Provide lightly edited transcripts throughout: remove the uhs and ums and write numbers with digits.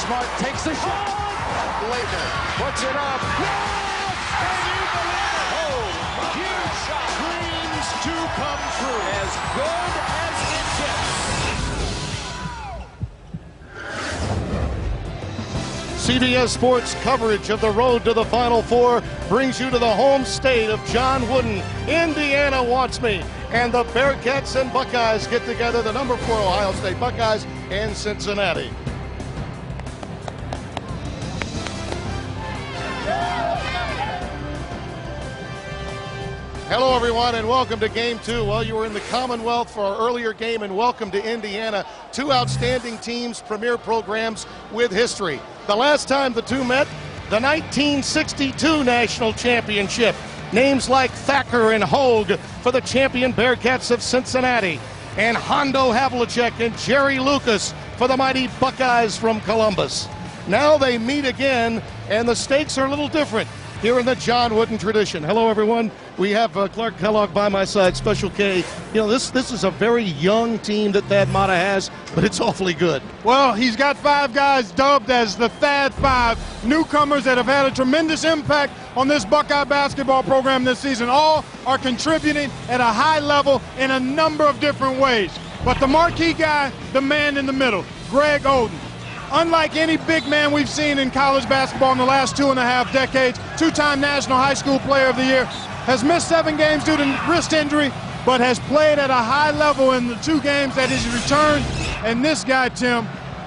Smart takes the shot. Later puts it up. Yes! Can you believe it? Oh, huge shot. Dreams to come true. As good as it gets. CBS Sports coverage of the road to the Final Four brings you to the home state of John Wooden. Indiana wants me. And the Bearcats and Buckeyes get together, the number 4 Ohio State Buckeyes and Cincinnati. Hello, everyone, and welcome to Game 2. Well, you were in the Commonwealth for our earlier game, and welcome to Indiana. 2 outstanding teams, premier programs with history. The last time the two met, the 1962 National Championship. Names like Thacker and Hogue for the champion Bearcats of Cincinnati, and Hondo Havlicek and Jerry Lucas for the mighty Buckeyes from Columbus. Now they meet again, and the stakes are a little different here in the John Wooden tradition. Hello, everyone. We have Clark Kellogg by my side, Special K. You know, this is a very young team that Thad Matta has, but it's awfully good. Well, he's got 5 guys dubbed as the Thad 5, newcomers that have had a tremendous impact on this Buckeye basketball program this season. All are contributing at a high level in a number of different ways. But the marquee guy, the man in the middle, Greg Oden. Unlike any big man we've seen in college basketball in the last 2.5 decades, 2-time National High School Player of the Year, has missed 7 games due to wrist injury, but has played at a high level in the 2 games that he's returned. And this guy, Tim,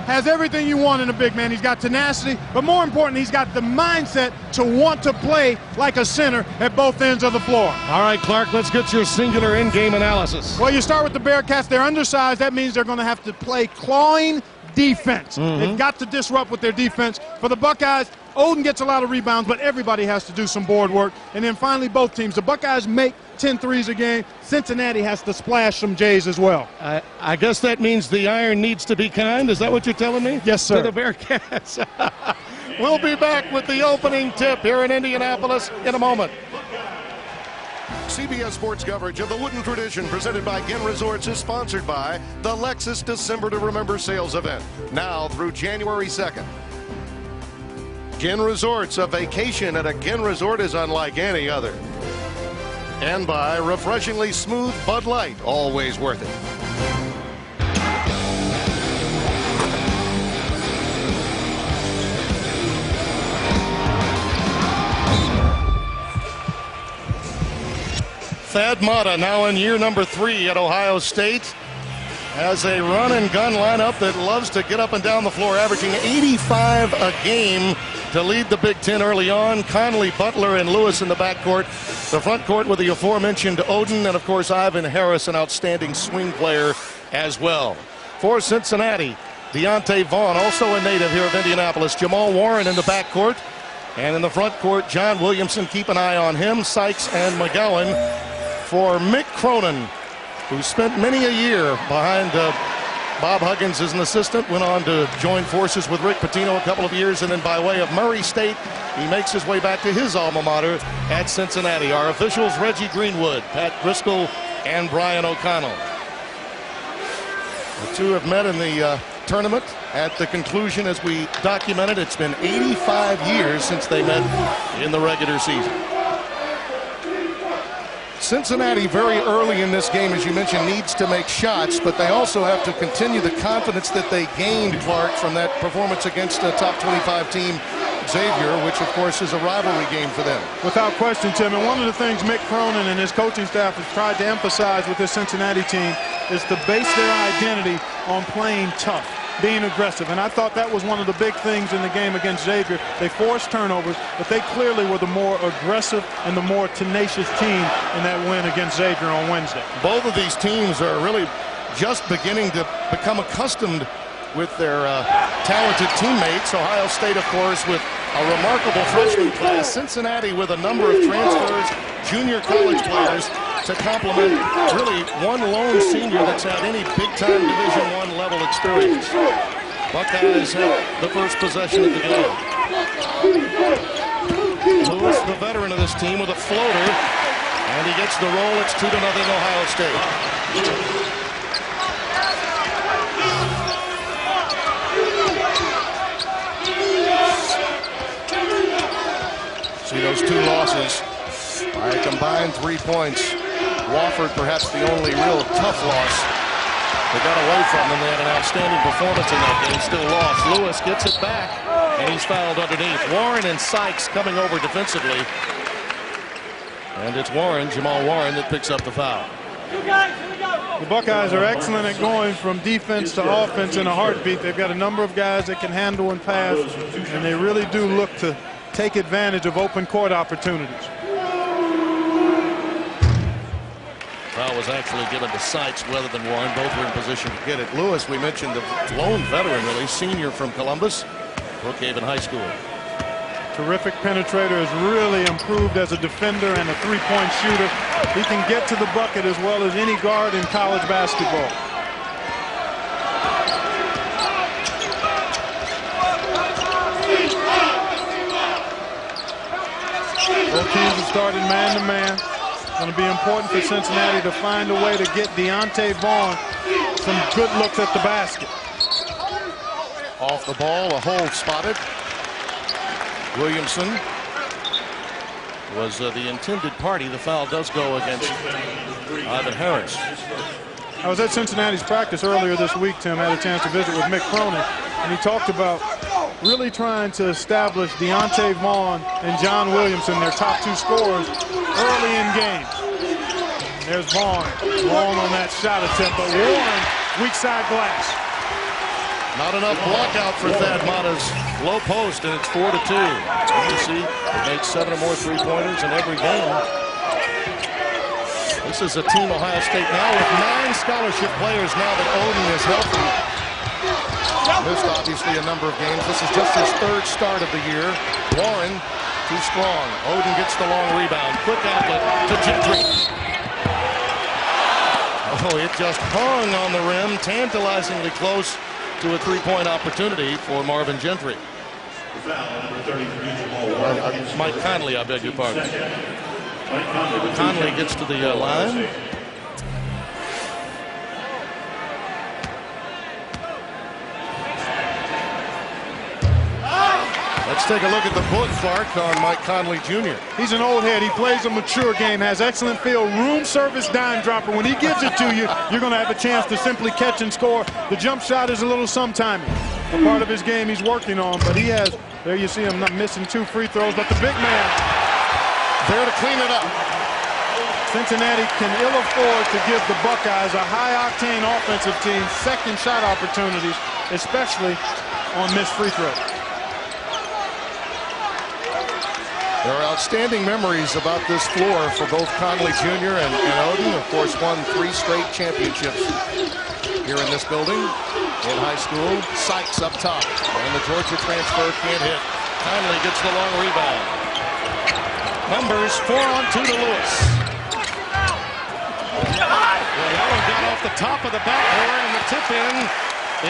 has everything you want in a big man. He's got tenacity, but more important, he's got the mindset to want to play like a center at both ends of the floor. All right, Clark, let's get your singular in-game analysis. Well, you start with the Bearcats. They're undersized. That means they're going to have to play clawing defense. They've got to disrupt with their defense. For the Buckeyes, Oden gets a lot of rebounds, but everybody has to do some board work. And then finally, both teams. The Buckeyes make 10 threes a game. Cincinnati has to splash some J's as well. I guess that means the iron needs to be kind. Is that what you're telling me? Yes, sir. To the Bearcats. We'll be back with the opening tip here in Indianapolis in a moment. CBS Sports coverage of the Wooden Tradition presented by Ginn Resorts is sponsored by the Lexus December to Remember sales event, now through January 2nd. Ginn Resorts, a vacation at a Ginn Resort is unlike any other. And by refreshingly smooth Bud Light, always worth it. Thad Matta, now in year number 3 at Ohio State, has a run-and-gun lineup that loves to get up and down the floor, averaging 85 a game to lead the Big Ten early on. Conley, Butler, and Lewis in the backcourt. The front court with the aforementioned Oden, and, of course, Ivan Harris, an outstanding swing player as well. For Cincinnati, Deontay Vaughn, also a native here of Indianapolis. Jamal Warren in the backcourt. And in the front court, John Williamson, keep an eye on him. Sykes and McGowan. For Mick Cronin, who spent many a year behind Bob Huggins as an assistant, went on to join forces with Rick Pitino a couple of years, and then by way of Murray State, he makes his way back to his alma mater at Cincinnati. Our officials, Reggie Greenwood, Pat Driscoll, and Brian O'Connell. The two have met in the tournament at the conclusion, as we documented. It's been 85 years since they met in the regular season. Cincinnati, very early in this game, as you mentioned, needs to make shots, but they also have to continue the confidence that they gained, Clark, from that performance against a top 25 team, Xavier, which, of course, is a rivalry game for them. Without question, Tim, and one of the things Mick Cronin and his coaching staff has tried to emphasize with this Cincinnati team is to base their identity on playing tough, being aggressive. And I thought that was one of the big things in the game against Xavier. They forced turnovers, but they clearly were the more aggressive and the more tenacious team in that win against Xavier on Wednesday. Both of these teams are really just beginning to become accustomed with their talented teammates. Ohio State, of course, with a remarkable freshman class. Cincinnati with a number of transfers, junior college players, to complement really one lone senior that's had any big-time Division I level experience. Buckeyes have the first possession of the game. Lewis, the veteran of this team, with a floater, and he gets the roll. It's 2-0 Ohio State. those two losses by a combined 3 points. Wofford, perhaps the only real tough loss they got away from them. They had an outstanding performance in that game, still lost. Lewis gets it back, and he's fouled underneath. Warren and Sykes coming over defensively. And it's Warren, Jamal Warren, that picks up the foul. The Buckeyes are excellent at going from defense to offense in a heartbeat. They've got a number of guys that can handle and pass, and they really do look to take advantage of open court opportunities. Foul was actually given to Sykes rather than Warren. Both were in position to get it. Lewis, we mentioned, the lone veteran, really, senior from Columbus, Brookhaven High School. Terrific penetrator, has really improved as a defender and a three-point shooter. He can get to the bucket as well as any guard in college basketball. Both teams have started man-to-man. It's going to be important for Cincinnati to find a way to get Deontay Vaughn some good looks at the basket. Off the ball, a hold spotted. Williamson was the intended party. The foul does go against Ivan Harris. I was at Cincinnati's practice earlier this week, Tim. Had a chance to visit with Mick Cronin, and he talked about really trying to establish Deontay Vaughn and John Williamson, their top two scorers, early in games. There's Vaughn, wrong on that shot attempt, but Warren, weak side glass. Not enough block out for Thad Matta's low post, and it's 4-2. You see, they made 7 or more three-pointers in every game. This is a team, Ohio State, now with 9 scholarship players now that Oden is healthy. Missed, obviously, a number of games. This is just his 3rd start of the year. Warren, too strong. Oden gets the long rebound. Quick outlet to Gentry. Oh, it just hung on the rim, tantalizingly close to a three-point opportunity for Marvin Gentry. Mike Conley, I beg your pardon. Conley gets to the line. Let's take a look at the book, Clark, on Mike Conley Jr. He's an old head. He plays a mature game, has excellent feel, room service dime dropper. When he gives it to you, you're going to have a chance to simply catch and score. The jump shot is a little sometiming. A part of his game he's working on, but he has, there you see him not missing 2 free throws, but the big man there to clean it up. Cincinnati can ill afford to give the Buckeyes, a high-octane offensive team, second shot opportunities, especially on missed free throws. There are outstanding memories about this floor for both Conley Jr. and Oden. Of course, won 3 straight championships here in this building in high school. Sykes up top, and the Georgia transfer can't hit. Conley gets the long rebound. Numbers 4-on-2 to Lewis. Allen got off the top of the backboard, and the tip-in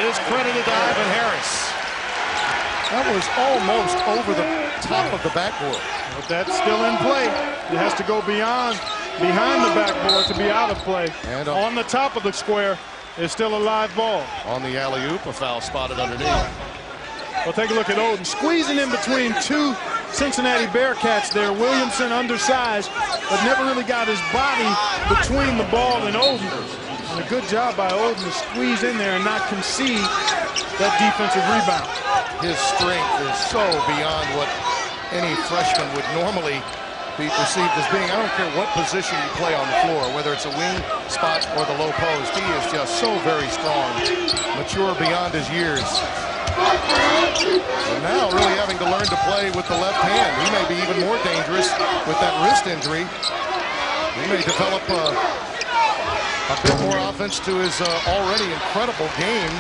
is credited to Ivan Harris. That was almost over the top of the backboard. But that's still in play. It has to go behind the backboard to be out of play. And on the top of the square is still a live ball. On the alley-oop, a foul spotted underneath. Well, take a look at Oden. Squeezing in between 2 Cincinnati Bearcats there. Williamson undersized, but never really got his body between the ball and Oden. And a good job by Oden to squeeze in there and not concede that defensive rebound. His strength is so beyond what any freshman would normally be perceived as being. I don't care what position you play on the floor, whether it's a wing spot or the low post. He is just so very strong, mature beyond his years. And now really having to learn to play with the left hand. He may be even more dangerous with that wrist injury. He may develop a bit more offense to his already incredible game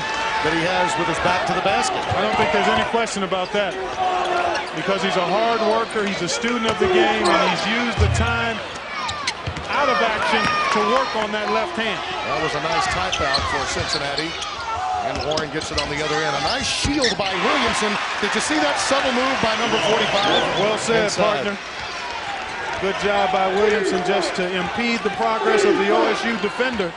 that he has with his back to the basket. I don't think there's any question about that, because he's a hard worker, he's a student of the game, and he's used the time out of action to work on that left hand. That was a nice type out for Cincinnati, and Warren gets it on the other end. A nice shield by Williamson. Did you see that subtle move by number 45? Well said, partner. Good job by Williamson just to impede the progress of the OSU defender.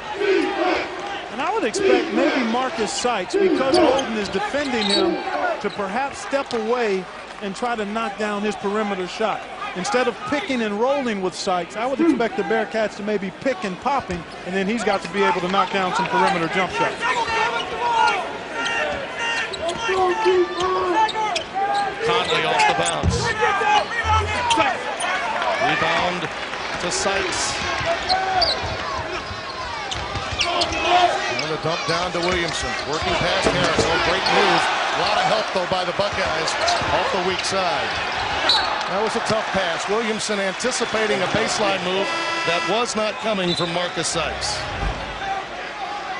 And I would expect maybe Marcus Sykes, because Oden is defending him, to perhaps step away and try to knock down his perimeter shot. instead of picking and rolling with Sykes, I would expect the Bearcats to maybe pick and popping, and then he's got to be able to knock down some perimeter jump shots. Conley off the bounce. Rebound to Sykes. And a dump down to Williamson. Working past Harris. Oh, great move. A lot of help, though, by the Buckeyes off the weak side. That was a tough pass. Williamson anticipating a baseline move that was not coming from Marcus Sykes.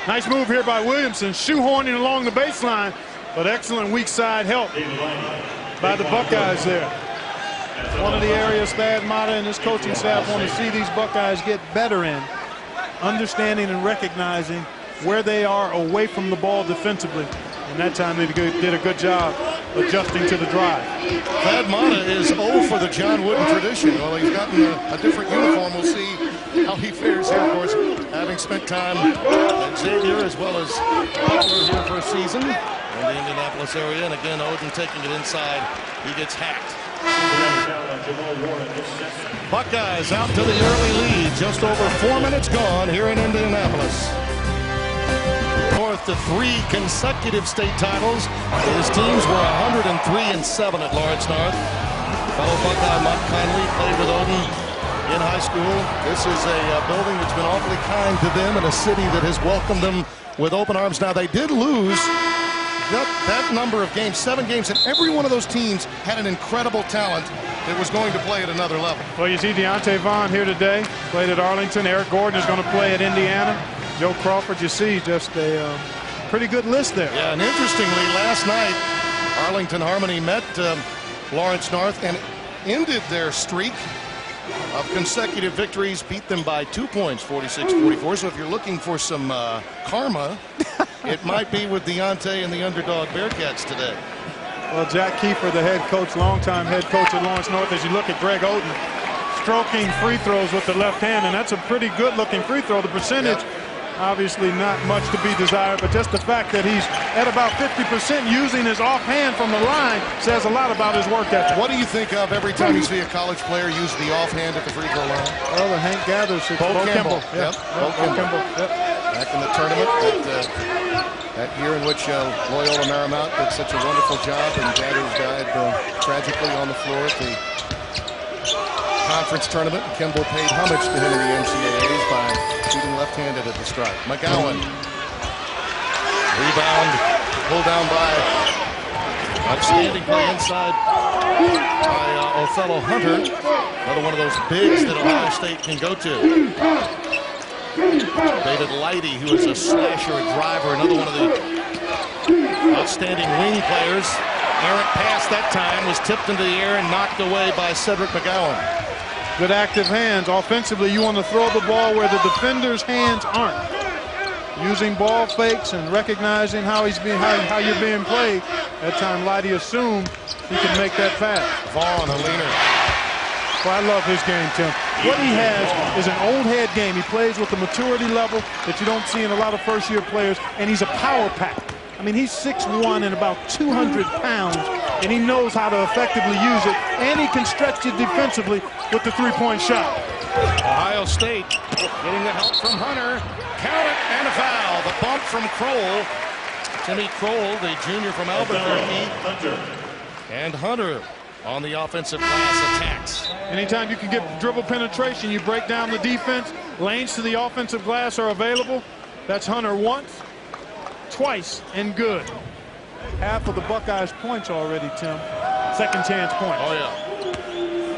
Nice move here by Williamson, shoehorning along the baseline, but excellent weak side help by the Buckeyes there. One of the areas Thad Matta and his coaching staff want to see these Buckeyes get better in, understanding and recognizing where they are away from the ball defensively. And that time they did a good job adjusting to the drive. Thad Matta is 0 for the John Wooden tradition. Well, he's gotten a different uniform. We'll see how he fares here, of course, having spent time at Xavier as well as Butler here for a season in the Indianapolis area. And again, Oden taking it inside. He gets hacked. Buckeyes out to the early lead. Just over 4 minutes gone here in Indianapolis. North to 3 consecutive state titles. His teams were 103-7 at Lawrence North. Fellow Buckeye Mott Conley played with Oden in high school. This is a building that's been awfully kind to them and a city that has welcomed them with open arms. Now, they did lose that number of games, 7 games, and every one of those teams had an incredible talent that was going to play at another level. Well, you see Deontay Vaughn here today, played at Arlington. Eric Gordon is going to play at Indiana. Joe Crawford, you see, just a pretty good list there. Yeah, and interestingly, last night, Arlington Harmony met Lawrence North and ended their streak of consecutive victories, beat them by 2 points, 46-44. So if you're looking for some karma, it might be with Deontay and the underdog Bearcats today. Well, Jack Kiefer, the head coach, longtime head coach at Lawrence North, as you look at Greg Oden, stroking free throws with the left hand, and that's a pretty good-looking free throw. The percentage, obviously not much to be desired, but just the fact that he's at about 50% using his offhand from the line says a lot about his work ethic. What do you think of every time you see a college player use the offhand at the free throw line? Well, the Hank Gathers, Bo Kimball. Yep. Bo Kimball. Yep. Back in the tournament, that year in which Loyola Marymount did such a wonderful job, and Gathers died tragically on the floor at the conference tournament. Kimball paid homage to him in the NCAAs by shooting left-handed at the stripe. McGowan. Rebound. Pulled down by outstanding play inside by Othello Hunter. Another one of those bigs that Ohio State can go to. David Leidy, who is a slasher, a driver, another one of the outstanding wing players. Errant pass that time was tipped into the air and knocked away by Cedric McGowan. Good active hands. Offensively, you want to throw the ball where the defender's hands aren't. Using ball fakes and recognizing how you're being played. That time, Leidy assumed he could make that pass. Vaughn, a leaner. Well, I love his game, Tim. What he has is an old head game. He plays with a maturity level that you don't see in a lot of first-year players, and he's a power pack. I mean, he's 6'1" and about 200 pounds, and he knows how to effectively use it, and he can stretch it defensively with the three-point shot. Ohio State getting the help from Hunter. Count it, and a foul. The bump from Kroll. Timmy Kroll, the junior from Albuquerque. And Hunter on the offensive glass attacks. Anytime you can get dribble penetration, you break down the defense. Lanes to the offensive glass are available. That's Hunter once, twice, and good. Half of the Buckeyes' points already, Tim. Second chance points. Oh, yeah.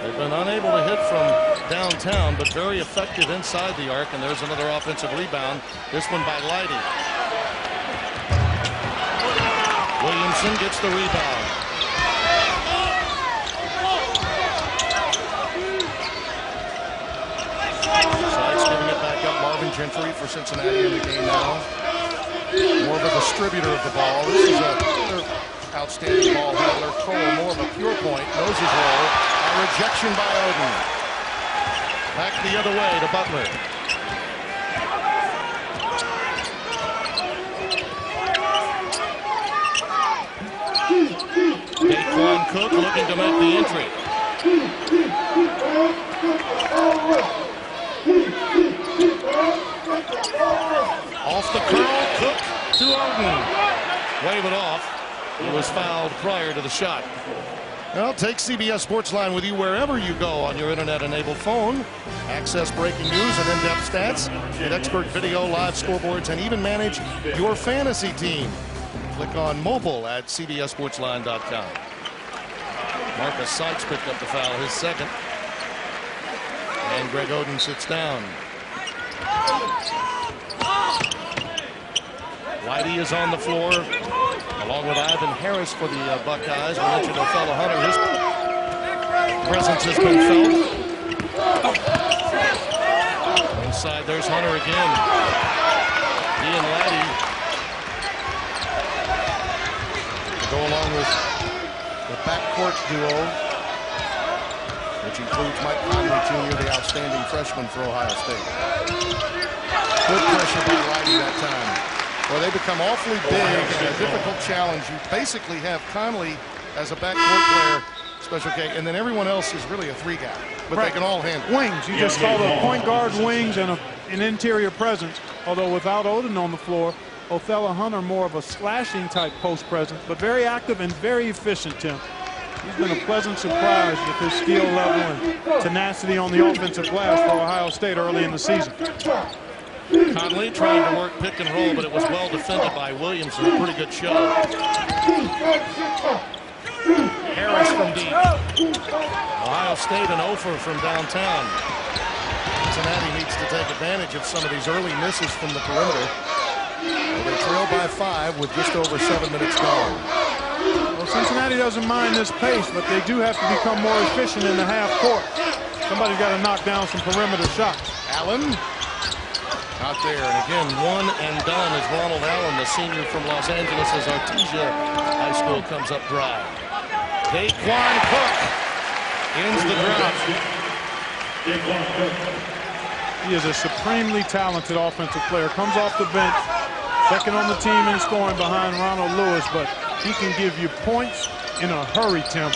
They've been unable to hit from downtown, but very effective inside the arc, and there's another offensive rebound. This one by Leidy. Williamson gets the rebound. Sykes giving it back up. Marvin Gentry for Cincinnati in the game now. More of a distributor of the ball. This is another outstanding ball handler. Kroll, more of a pure point. Knows his role. A rejection by Oden. Back the other way to Butler. Daquan Cook looking to make the entry. Off the curl, Cook to Oden. Wave it off. He was fouled prior to the shot. Well, take CBS Sports Line with you wherever you go on your internet-enabled phone. Access breaking news and in-depth stats, get expert video, live scoreboards, and even manage your fantasy team. Click on mobile at cbssportsline.com. Marcus Sykes picked up the foul, his second. And Greg Oden sits down. Whitey is on the floor, along with Ivan Harris for the Buckeyes. We mentioned Othella Hunter. His presence has been felt. Inside, there's Hunter again. Ian Laddie to go along with the backcourt duo, which includes Mike Conley Jr., the outstanding freshman for Ohio State. Good pressure by Laddie that time. Well, they become awfully big and a difficult challenge. You basically have Conley as a backcourt player, special K, and then everyone else is really a three guy, but they can all handle wings. You just call the point guard wings and an interior presence. Although without Oden on the floor, Othella Hunter more of a slashing type post presence, but very active and very efficient, Tim. He's been a pleasant surprise with his skill level and tenacity on the offensive glass for Ohio State early in the season. Conley trying to work pick and roll, but it was well defended by Williamson. A pretty good show. Harris from deep. Ohio State an offer from downtown. Cincinnati needs to take advantage of some of these early misses from the perimeter. They trail by 5 with just over 7 minutes gone. Well, Cincinnati doesn't mind this pace, but they do have to become more efficient in the half court. Somebody's got to knock down some perimeter shots. Allen. Out there, and again, one and done as Ronald Allen, the senior from Los Angeles, as Artesia High School comes up dry. Daquan Cook ends the drought. He is a supremely talented offensive player. Comes off the bench, second on the team in scoring behind Ronald Lewis, but he can give you points in a hurry, Tim.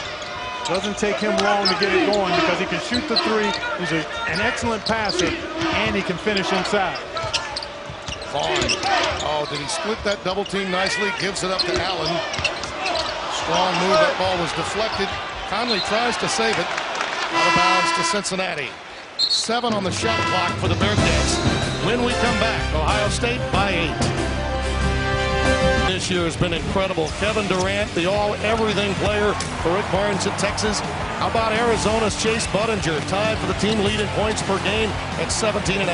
Doesn't take him long to get it going because he can shoot the three. He's an excellent passer, and he can finish inside. Vaughn. Oh, did he split that double team nicely? Gives it up to Allen. Strong move. That ball was deflected. Conley tries to save it. Out of bounds to Cincinnati. 7 on the shot clock for the Bearcats. When we come back, Ohio State by 8. This year has been incredible. Kevin Durant, the all-everything player for Rick Barnes at Texas. How about Arizona's Chase Budinger, tied for the team lead in points per game at 17.5.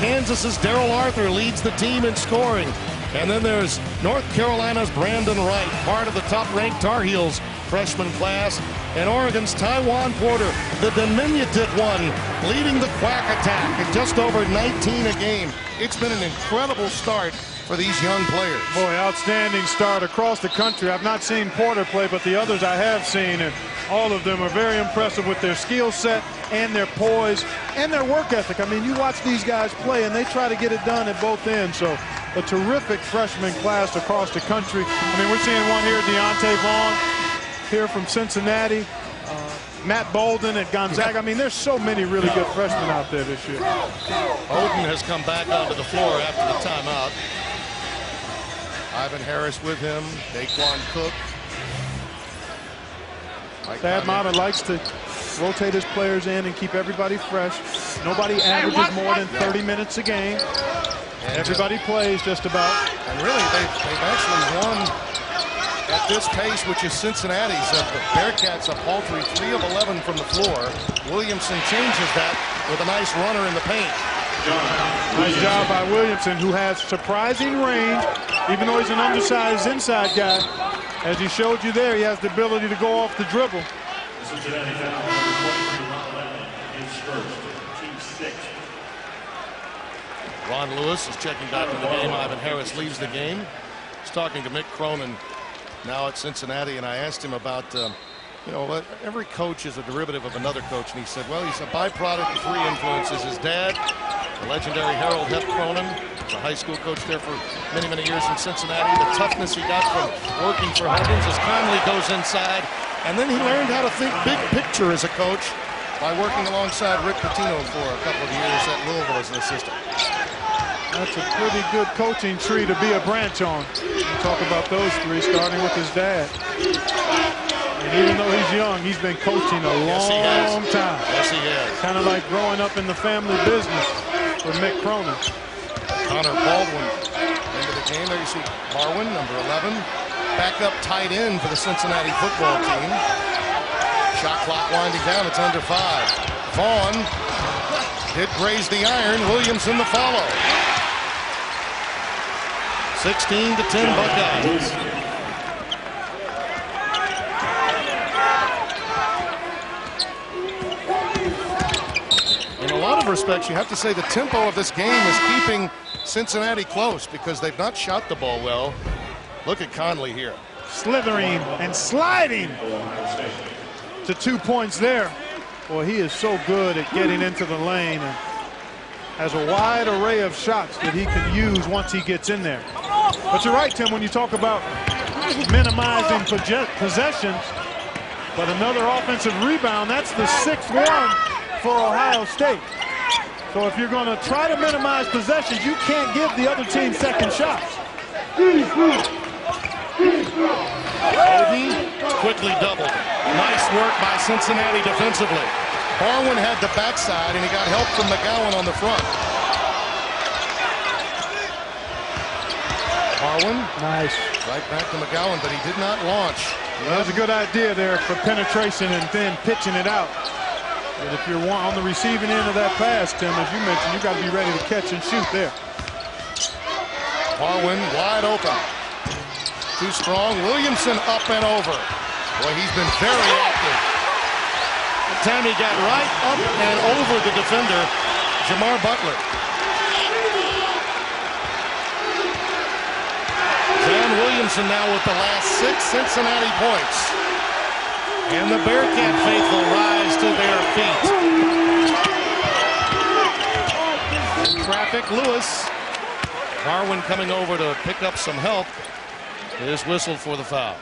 Kansas's Darrell Arthur leads the team in scoring. And then there's North Carolina's Brandon Wright, part of the top-ranked Tar Heels freshman class. And Oregon's Tywan Porter, the diminutive one, leading the Quack attack at just over 19 a game. It's been an incredible start for these young players. Boy, outstanding start across the country. I've not seen Porter play, but the others I have seen, and all of them are very impressive with their skill set and their poise and their work ethic. I mean, you watch these guys play, and they try to get it done at both ends. So a terrific freshman class across the country. I mean, we're seeing one here, Deontay Vaughn, here from Cincinnati. Matt Bolden at Gonzaga. I mean, there's so many really good freshmen out there this year. Oden has come back onto the floor after the timeout. Ivan Harris with him. Daquan Cook. Thad Matta likes to rotate his players in and keep everybody fresh. Nobody averages more than 30 minutes a game. Everybody plays just about. And really, they've actually won at this pace, which is Cincinnati's. The Bearcats a paltry 3 of 11 from the floor. Williamson changes that with a nice runner in the paint. Nice job by Williamson, who has surprising range, even though he's an undersized inside guy. As he showed you there, he has the ability to go off the dribble. Ron Lewis is checking back in the game. Ivan Harris leaves the game. He's talking to Mick Cronin now at Cincinnati, and I asked him about, you know, every coach is a derivative of another coach, and he said, well, he's a byproduct of 3 influences. His dad, the legendary Harold Hep Cronin, the high school coach there for many, many years in Cincinnati. The toughness he got from working for Huggins as Conley goes inside And then he learned how to think big picture as a coach by working alongside Rick Pitino for a couple of years at Louisville as an assistant. That's a pretty good coaching tree to be a branch on. You talk about those three, starting with his dad. And even though he's young, he's been coaching a long time. Yes, he has. Kind of like growing up in the family business with Mick Cronin. Connor Baldwin into the game. There you see Barwin, number 11. Backup tight end for the Cincinnati football team. Shot clock winding down. It's under 5. Vaughn did graze the iron. Williamson the follow. 16-10 Buckeyes. In a lot of respects, you have to say the tempo of this game is keeping Cincinnati close because they've not shot the ball well. Look at Conley here. Slithering and sliding to 2 points there. Boy, he is so good at getting into the lane and has a wide array of shots that he can use once he gets in there. But you're right, Tim, when you talk about minimizing possessions, but another offensive rebound, that's the 6th one for Ohio State. So if you're going to try to minimize possessions, you can't give the other team second shots. Odin quickly doubled. Nice work by Cincinnati defensively. Barwin had the backside, and he got help from McGowan on the front. Barwin, nice. Right back to McGowan, but he did not launch. That was a good idea there for penetration and then pitching it out. But if you're on the receiving end of that pass, Tim, as you mentioned, you got to be ready to catch and shoot there. Barwin wide open. Too strong. Williamson up and over. Boy, he's been very active. That time he got right up and over the defender, Jamar Butler. Van Williamson now with the last 6 Cincinnati points. And the Bearcat faithful rise to their feet. In traffic, Lewis. Barwin coming over to pick up some help. Is whistled for the foul.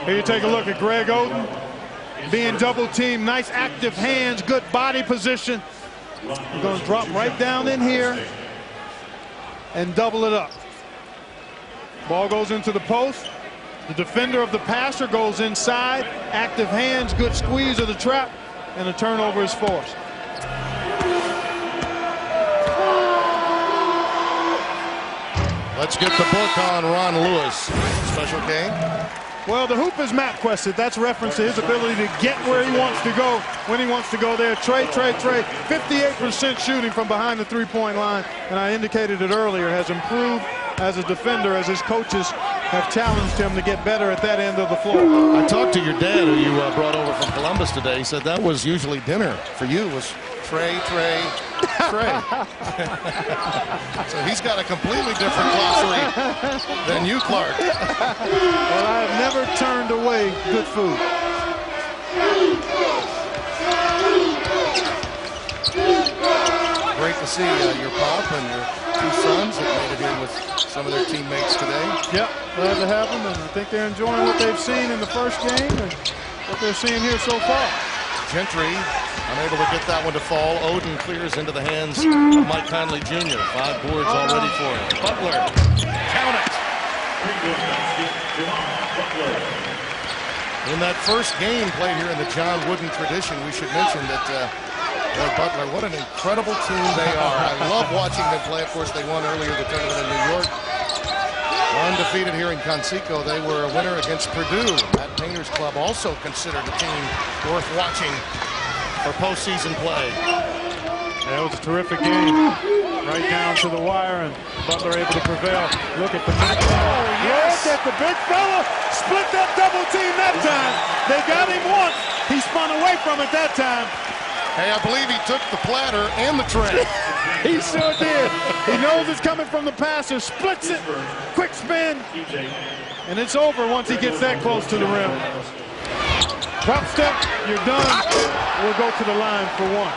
Here you take a look at Greg Oden being double teamed. Nice active hands, good body position. You're going to drop right down in here and double it up. Ball goes into the post. The defender of the passer goes inside. Active hands, good squeeze of the trap, and a turnover is forced. Let's get the book on Ron Lewis. Special game. Well, the hoop is MapQuested. That's reference to his ability to get where he wants to go when he wants to go there. Trey. 58% shooting from behind the three-point line. And I indicated it earlier, has improved as a defender as his coaches have challenged him to get better at that end of the floor. I talked to your dad, who you brought over from Columbus today. He said that was usually dinner for you, was Trey. So he's got a completely different glossary than you, Clark. Well, I have never turned away good food. Great to see your pop and your 2 sons have made it here with some of their teammates today. Yep, glad to have them, and I think they're enjoying what they've seen in the first game and what they're seeing here so far. Gentry unable to get that one to fall. Oden clears into the hands of Mike Conley Jr. 5 boards already for him. Butler, count it. In that first game played here in the John Wooden tradition, we should mention that Boy, Butler, what an incredible team they are. I love watching them play. Of course, they won earlier the tournament in New York. Undefeated here in Conseco. They were a winner against Purdue. That Painters Club also considered a team worth watching for postseason play. That was a terrific game. Right down to the wire, and Butler able to prevail. Look at the big fella. Yes! Look at the big fella. Split that double team that time. They got him once. He spun away from it that time. Hey, I believe he took the platter and the tray. He sure did. He knows it's coming from the passer, splits it, quick spin, and it's over once he gets that close to the rim. Drop step, you're done. We'll go to the line for one.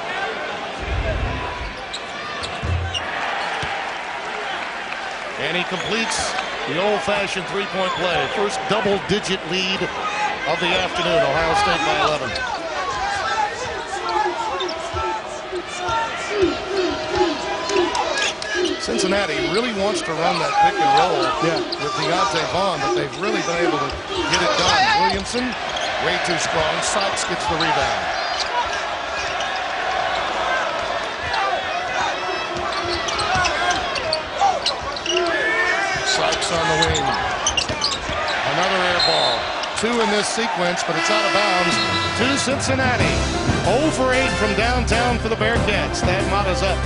And he completes The old-fashioned three-point play. First double-digit lead of the afternoon. Ohio State by 11. Cincinnati really wants to run that pick and roll with Deontay Vaughn, but they've really been able to get it done. Williamson, way too strong. Sykes gets the rebound. Sykes on the wing. Another air ball. 2 in this sequence, but it's out of bounds to Cincinnati. 0 for 8 from downtown for the Bearcats. Thad Matta's up.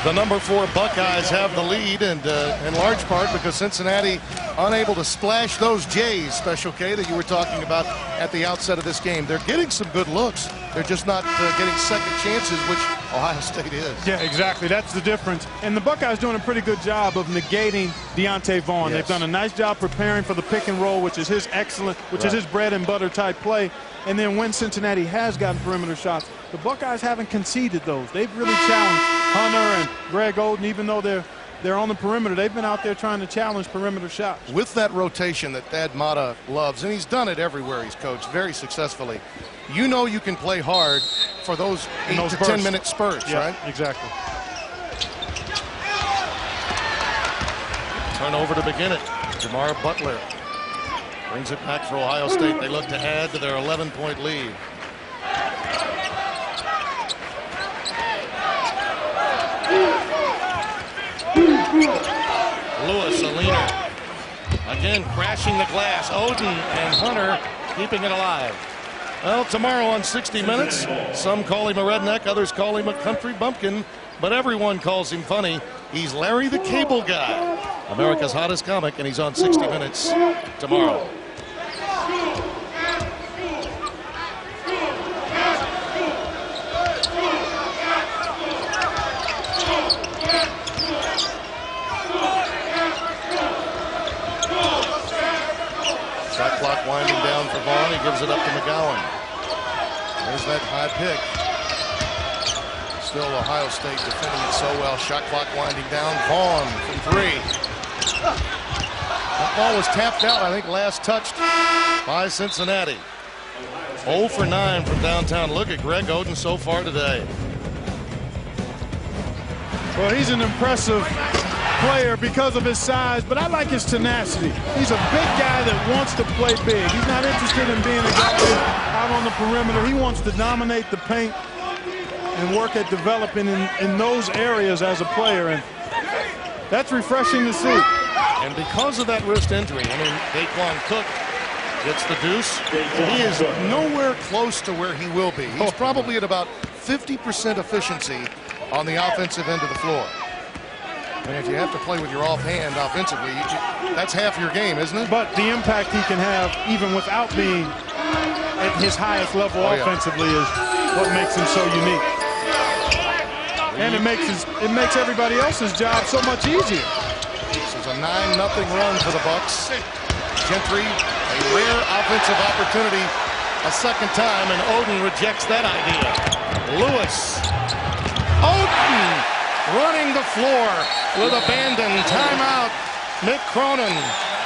The number 4 Buckeyes have the lead, and in large part because Cincinnati unable to splash those Jays, Special K, that you were talking about at the outset of this game. They're getting some good looks. They're just not getting second chances, which Ohio State is. Yeah, exactly. That's the difference. And the Buckeyes doing a pretty good job of negating Deontay Vaughn. Yes. They've done a nice job preparing for the pick and roll, which is his is his bread and butter type play. And then when Cincinnati has gotten perimeter shots, the Buckeyes haven't conceded those. They've really challenged Hunter and Greg Oden, even though they're on the perimeter. They've been out there trying to challenge perimeter shots. With that rotation that Thad Matta loves, and he's done it everywhere he's coached very successfully, you know you can play hard for those 8 to 10 minute spurts, right? Exactly. Turnover to begin it. Jamar Butler brings it back for Ohio State. They look to add to their 11-point lead. Lewis, a leaner. Again, crashing the glass. Oden and Hunter keeping it alive. Well, tomorrow on 60 Minutes, some call him a redneck, others call him a country bumpkin, but everyone calls him funny. He's Larry the Cable Guy, America's hottest comic, and he's on 60 Minutes tomorrow. Shot clock winding down for Vaughn. He gives it up to McGowan. There's that high pick. Still Ohio State defending it so well. Shot clock winding down. Vaughn from 3. That ball was tapped out, I think, last touched by Cincinnati. 0 for 9 from downtown. Look at Greg Oden so far today. Well, he's an impressive player because of his size, but I like his tenacity. He's a big guy that wants to play big. He's not interested in being a guy out on the perimeter. He wants to dominate the paint and work at developing in those areas as a player, and that's refreshing to see. And because of that wrist injury, I mean, Daquan Cook gets the deuce. He is nowhere close to where he will be. He's probably at about 50% efficiency on the offensive end of the floor. And if you have to play with your offhand offensively, that's half your game, isn't it? But the impact he can have even without being at his highest level offensively is what makes him so unique. And it makes everybody else's job so much easier. This is a 9-0 run for the Bucks. Gentry, a rare offensive opportunity a second time, and Oden rejects that idea. Lewis. Oden running the floor with abandon. Timeout. Mick Cronin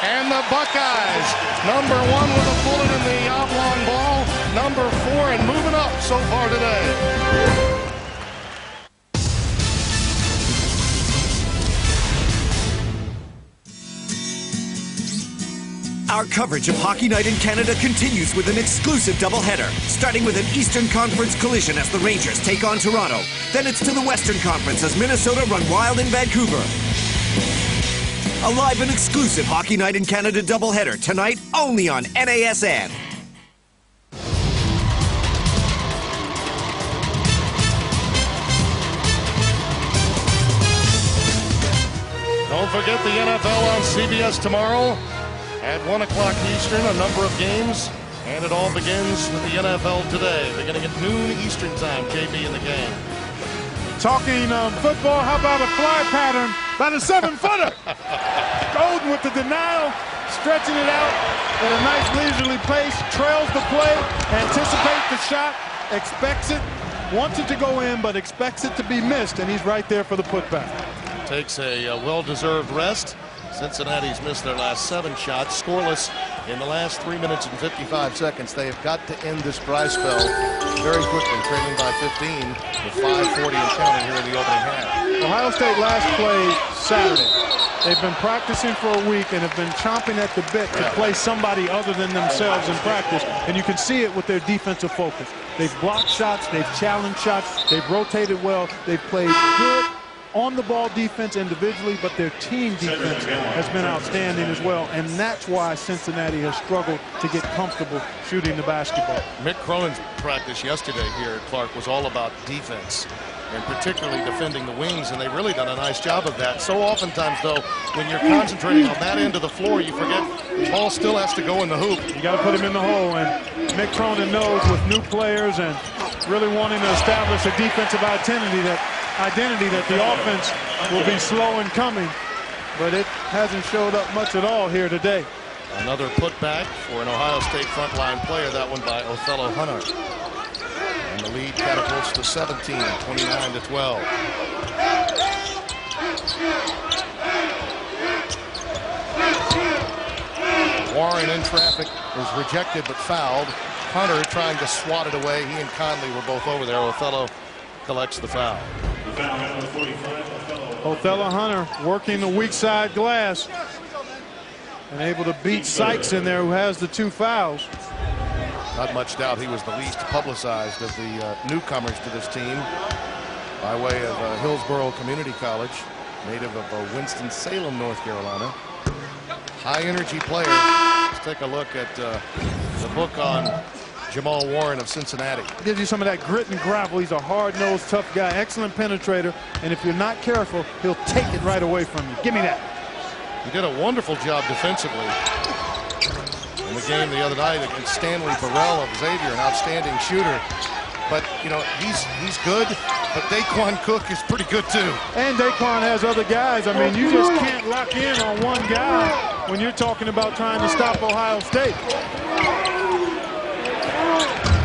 and the Buckeyes. Number 1 with a bullet in the oblong ball. Number 4 and moving up so far today. Our coverage of Hockey Night in Canada continues with an exclusive doubleheader, starting with an Eastern Conference collision as the Rangers take on Toronto. Then it's to the Western Conference as Minnesota run wild in Vancouver. A live and exclusive Hockey Night in Canada doubleheader tonight only on NASN. Don't forget the NFL on CBS tomorrow. At 1 o'clock Eastern, a number of games, and it all begins with the NFL today, beginning at noon Eastern time. JB in the game. Talking football, how about a fly pattern by the 7-footer? Golden with the denial, stretching it out. at a nice leisurely pace, trails the play, anticipates the shot, expects it, wants it to go in, but expects it to be missed, and he's right there for the putback. Takes a well-deserved rest. Cincinnati's missed their last 7 shots, scoreless in the last 3 minutes and 55 seconds. They have got to end this dry spell very quickly, trailing by 15 with 5:40 and counting here in the opening half. Ohio State last played Saturday. They've been practicing for a week and have been chomping at the bit to play somebody other than themselves in practice, and you can see it with their defensive focus. They've blocked shots, they've challenged shots, they've rotated well, they've played good on-the-ball defense individually, but their team defense has been outstanding as well, and that's why Cincinnati has struggled to get comfortable shooting the basketball. Mick Cronin's practice yesterday here at Clark was all about defense, and particularly defending the wings, and they've really done a nice job of that. So oftentimes, though, when you're concentrating on that end of the floor, you forget the ball still has to go in the hoop. You got to put him in the hole, and Mick Cronin knows with new players and really wanting to establish a defensive identity that the offense will be slow in coming, but it hasn't showed up much at all here today. Another putback for an Ohio State frontline player, that one by Othello Hunter. And the lead catapults to 17, 29-12. Warren in traffic was rejected but fouled. Hunter trying to swat it away. He and Conley were both over there. Othello collects the foul. Othello Hunter working the weak side glass and able to beat Sykes in there, who has the 2 fouls. Not much doubt he was the least publicized of the newcomers to this team, by way of Hillsborough Community College, native of Winston-Salem, North Carolina. High energy player. Let's take a look at the book on Jamal Warren of Cincinnati. Gives you some of that grit and gravel. He's a hard-nosed, tough guy, excellent penetrator, and if you're not careful, he'll take it right away from you. Give me that. He did a wonderful job defensively in the game the other night against Stanley Burrell of Xavier, an outstanding shooter. But, you know, he's good, but Daquan Cook is pretty good, too. And Daquan has other guys. I mean, you just can't lock in on one guy when you're talking about trying to stop Ohio State.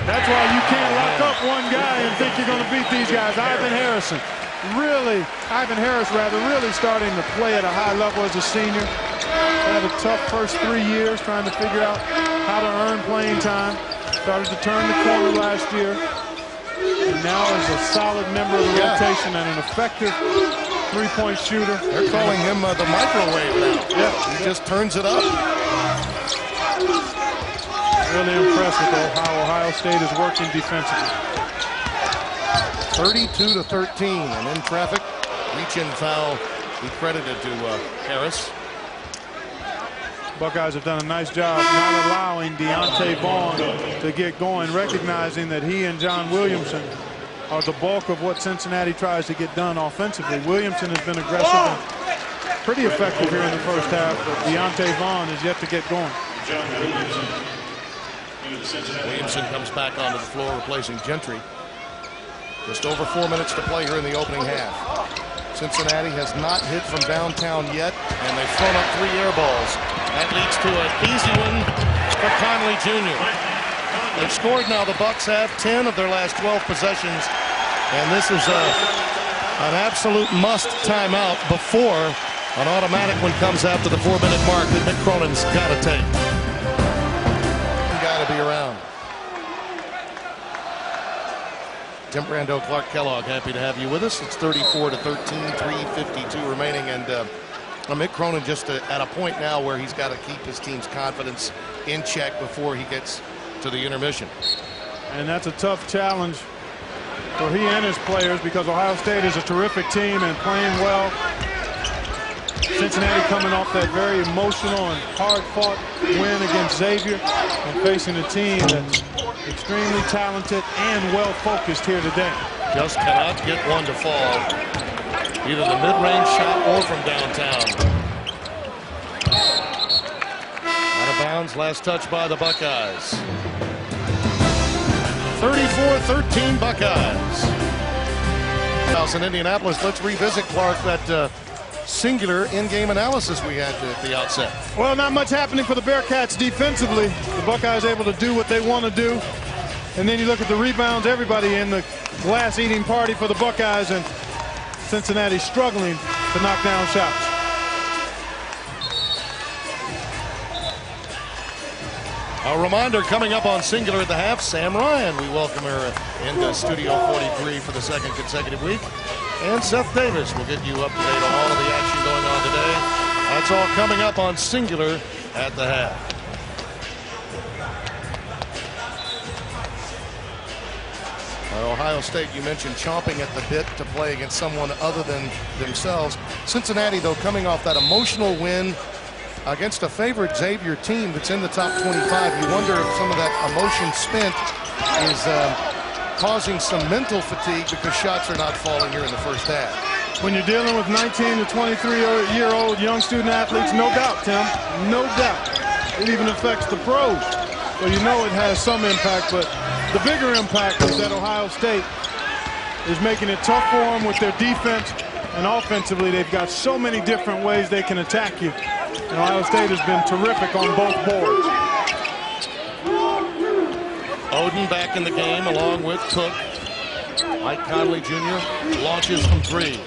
That's why you can't lock up one guy and think you're going to beat these guys. Ivan Harris really starting to play at a high level as a senior. Had a tough first 3 years trying to figure out how to earn playing time. Started to turn the corner last year. And now is a solid member of the rotation and an effective three-point shooter. They're calling him the microwave now. Yeah. He just turns it up. Really impressed with how Ohio State is working defensively. 32-13, and in traffic, reach-in foul be credited to Harris. Buckeyes have done a nice job not allowing Deontay Vaughn to get going, recognizing that he and John Williamson are the bulk of what Cincinnati tries to get done offensively. Williamson has been aggressive and pretty effective here in the first half, but Deontay Vaughn is yet to get going. Williamson comes back onto the floor, replacing Gentry. Just over 4 minutes to play here in the opening half. Cincinnati has not hit from downtown yet, and they've thrown up 3 air balls. That leads to an easy one for Conley Jr. They've scored now. The Bucks have 10 of their last 12 possessions, and this is an absolute must timeout before an automatic one comes after the 4-minute mark that Mick Cronin's got to take. Got to be around. Tim Brando, Clark Kellogg, happy to have you with us. It's 34-13, 3:52 remaining, and Mick Cronin just at a point now where he's got to keep his team's confidence in check before he gets to the intermission. And that's a tough challenge for he and his players, because Ohio State is a terrific team and playing well. Cincinnati coming off that very emotional and hard-fought win against Xavier and facing a team that's extremely talented and well-focused here today. Just cannot get one to fall, either the mid-range shot or from downtown. Out of bounds, last touch by the Buckeyes. 34-13 Buckeyes. House in Indianapolis. Let's revisit, Clark, that singular in-game analysis we had at the outset. Well, not much happening for the Bearcats defensively. The Buckeyes able to do what they want to do. And then you look at the rebounds, everybody in the glass-eating party for the Buckeyes, and Cincinnati struggling to knock down shots. A reminder coming up on Singular at the half, Sam Ryan. We welcome her into Studio 43 for the second consecutive week. And Seth Davis will get you up to date on all of the action going on today. That's all coming up on Singular at the half. Ohio State, you mentioned chomping at the bit to play against someone other than themselves. Cincinnati, though, coming off that emotional win against a favorite Xavier team that's in the top 25. You wonder if some of that emotion spent is causing some mental fatigue because shots are not falling here in the first half. When you're dealing with 19 to 23-year-old young student athletes, no doubt, Tim, no doubt. It even affects the pros. So you know it has some impact, but the bigger impact is that Ohio State is making it tough for them with their defense, and offensively they've got so many different ways they can attack you. And Ohio State has been terrific on both boards. Oden back in the game along with Cook. Mike Conley Jr. launches from three.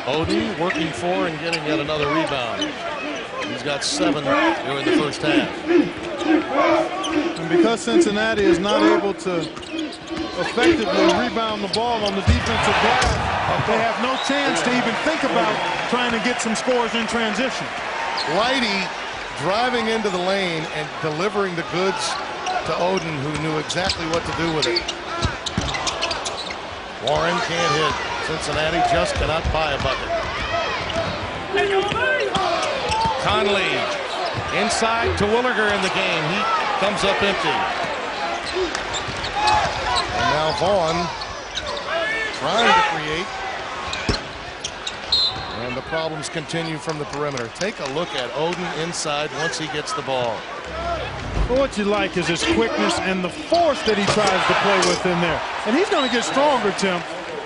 Oden working for and getting yet another rebound. He's got 7 during the first half. And because Cincinnati is not able to effectively rebound the ball on the defensive glass, they have no chance to even think about trying to get some scores in transition. Whitey driving into the lane and delivering the goods to Oden, who knew exactly what to do with it. Warren can't hit. Cincinnati just cannot buy a bucket. Conley inside to Williger in the game. He comes up empty. And now Vaughn trying to create. And the problems continue from the perimeter. Take a look at Oden inside once he gets the ball. Well, what you like is his quickness and the force that he tries to play with in there. And he's going to get stronger, Tim.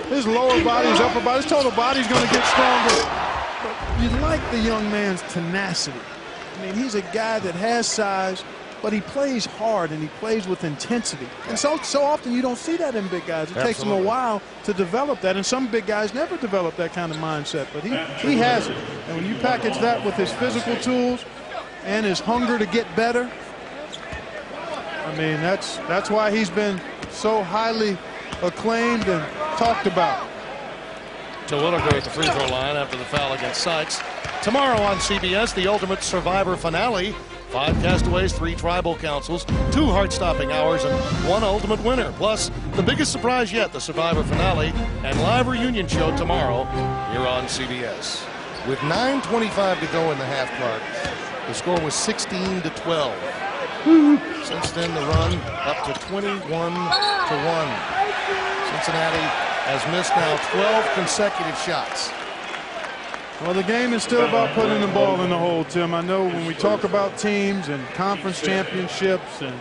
His lower body, his upper body, his total body is going to get stronger. But you like the young man's tenacity. I mean, he's a guy that has size, but he plays hard and he plays with intensity. And so often you don't see that in big guys. It takes them a while to develop that, and some big guys never develop that kind of mindset, but he has it. And when you package that with his physical tools and his hunger to get better, I mean, that's why he's been so highly acclaimed and talked about. Terwilliger at the free throw line after the foul against Sykes. Tomorrow on CBS, the Ultimate Survivor finale. 5 castaways, 3 tribal councils, 2 heart-stopping hours, and 1 ultimate winner. Plus, the biggest surprise yet, the Survivor finale and live reunion show tomorrow here on CBS. With 9:25 to go in the half, Clark, the score was 16-12. Since then, the run up to 21-1. Cincinnati has missed now 12 consecutive shots. Well, the game is still about putting the ball in the hole, Tim. I know when we talk about teams and conference championships and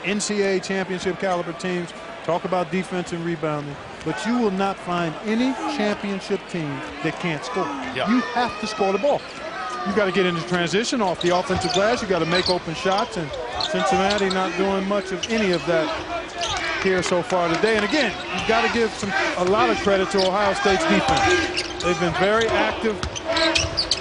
NCAA championship caliber teams, talk about defense and rebounding, but you will not find any championship team that can't score. Yeah. You have to score the ball. You got to get into transition off the offensive glass. You got to make open shots, and Cincinnati not doing much of any of that here so far today. And again, you've got to give a lot of credit to Ohio State's defense. They've been very active.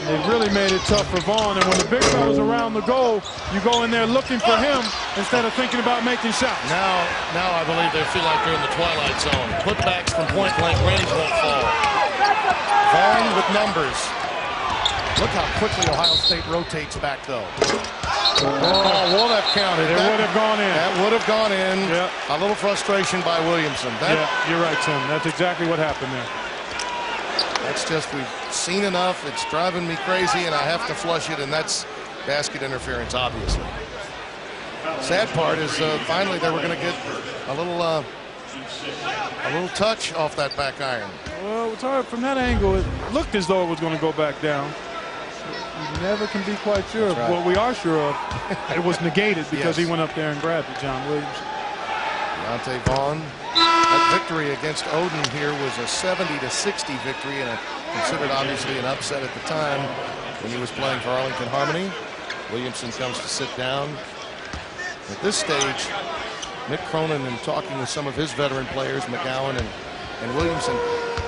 They've really made it tough for Vaughn. And when the big fella's around the goal, you go in there looking for him instead of thinking about making shots. Now I believe they feel like they're in the twilight zone. Putbacks from point-blank range won't fall. Vaughn with numbers. Look how quickly Ohio State rotates back, though. Oh, would have counted. It would have gone in. That would have gone in. Yep. A little frustration by Williamson. Yeah, you're right, Tim. That's exactly what happened there. That's just, we've seen enough. It's driving me crazy, and I have to flush it, and that's basket interference, obviously. Sad part is finally they were going to get a little touch off that back iron. Well, it's hard from that angle. It looked as though it was going to go back down. You never can be quite sure. Right. What we are sure of, it was negated because he went up there and grabbed it, John Williams. Deontay Vaughn That victory against Oden here was a 70-60 victory, and considered obviously an upset at the time when he was playing for Arlington Harmony. Williamson comes to sit down. At this stage, Mick Cronin, in talking with some of his veteran players, McGowan and Williamson,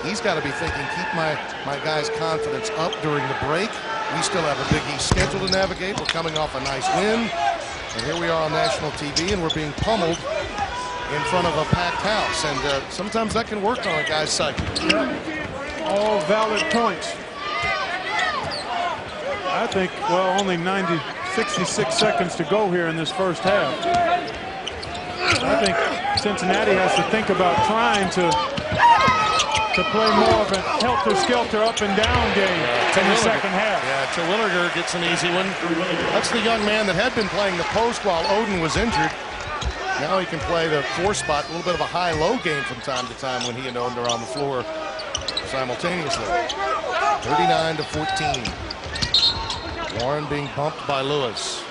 he's got to be thinking, keep my guys' confidence up during the break. We still have a Big East schedule to navigate. We're coming off a nice win. And here we are on national TV, and we're being pummeled in front of a packed house. And sometimes that can work on a guy's psyche. Yeah. All valid points. I think, well, only 66 seconds to go here in this first half. I think Cincinnati has to think about trying to play more of a helter-skelter up-and-down game in the second half. Yeah, Terwilliger gets an easy one. That's the young man that had been playing the post while Oden was injured. Now he can play the 4 spot, a little bit of a high-low game from time to time when he and Oden are on the floor simultaneously. 39-14. Warren being bumped by Lewis.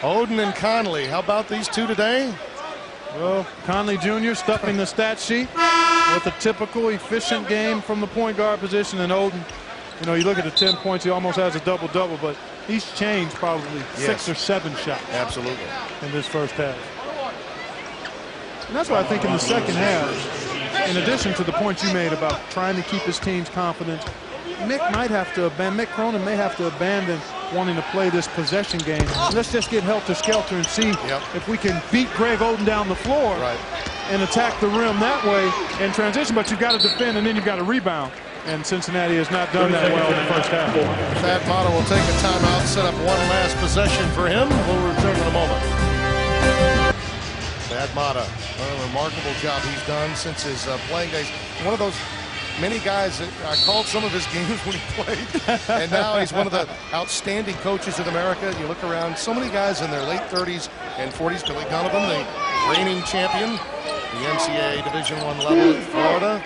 Oden and Conley, how about these two today? Well, Conley Jr. stuffing the stat sheet with a typical efficient game from the point guard position. And Oden, you know, you look at the 10 points, he almost has a double-double, but he's changed probably 6 or 7 shots. Absolutely. In this first half. And that's why I think in the second half, in addition to the points you made about trying to keep his team's confidence, Mick Cronin may have to abandon wanting to play this possession game. Let's just get helter-skelter and see if we can beat Greg Oden down the floor and attack the rim that way in transition. But you've got to defend, and then you've got to rebound. And Cincinnati has not done that well in the first half. Thad Matta will take a timeout, set up one last possession for him. We'll return in a moment. Thad Matta, what a remarkable job he's done since his playing days. One of those many guys that I called some of his games when he played, and now he's one of the outstanding coaches in America. You look around, so many guys in their late 30s and 40s. Billy Donovan, the reigning champion, the NCAA Division I level at Florida,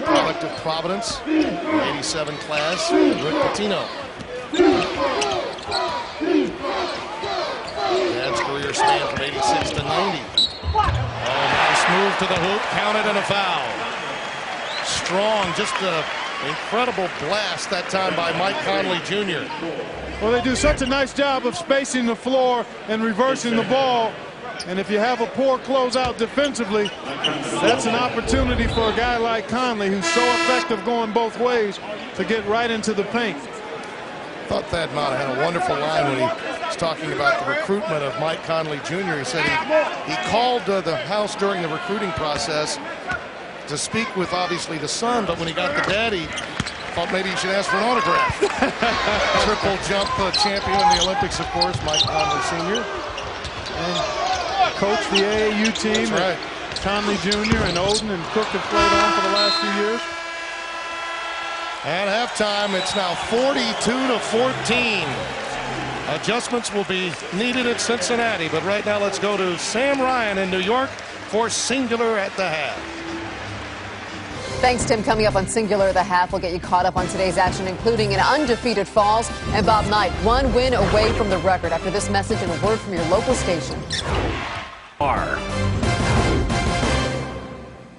product of Providence, the 87 class, and Rick Pitino. Dad's career span from 86 to 90. Oh, nice move to the hoop, counted and a foul. Strong, just an incredible blast that time by Mike Conley Jr. Well, they do such a nice job of spacing the floor and reversing the ball. And if you have a poor closeout defensively, that's an opportunity for a guy like Conley, who's so effective going both ways, to get right into the paint. I thought Thad Matta had a wonderful line when he was talking about the recruitment of Mike Conley Jr. He said he called the house during the recruiting process to speak with, obviously, the son, but when he got the daddy, thought maybe he should ask for an autograph. Triple jump champion in the Olympics, of course, Mike Conley Sr. And coached the AAU team. That's right. Conley Jr. and Oden and Cook have played on for the last few years. At halftime, it's now 42-14. Adjustments will be needed at Cincinnati, but right now let's go to Sam Ryan in New York for Singular at the half. Thanks, Tim. Coming up on Singular the Half, we'll get you caught up on today's action, including an undefeated Falls and Bob Knight, 1 win away from the record. After this message and a word from your local station.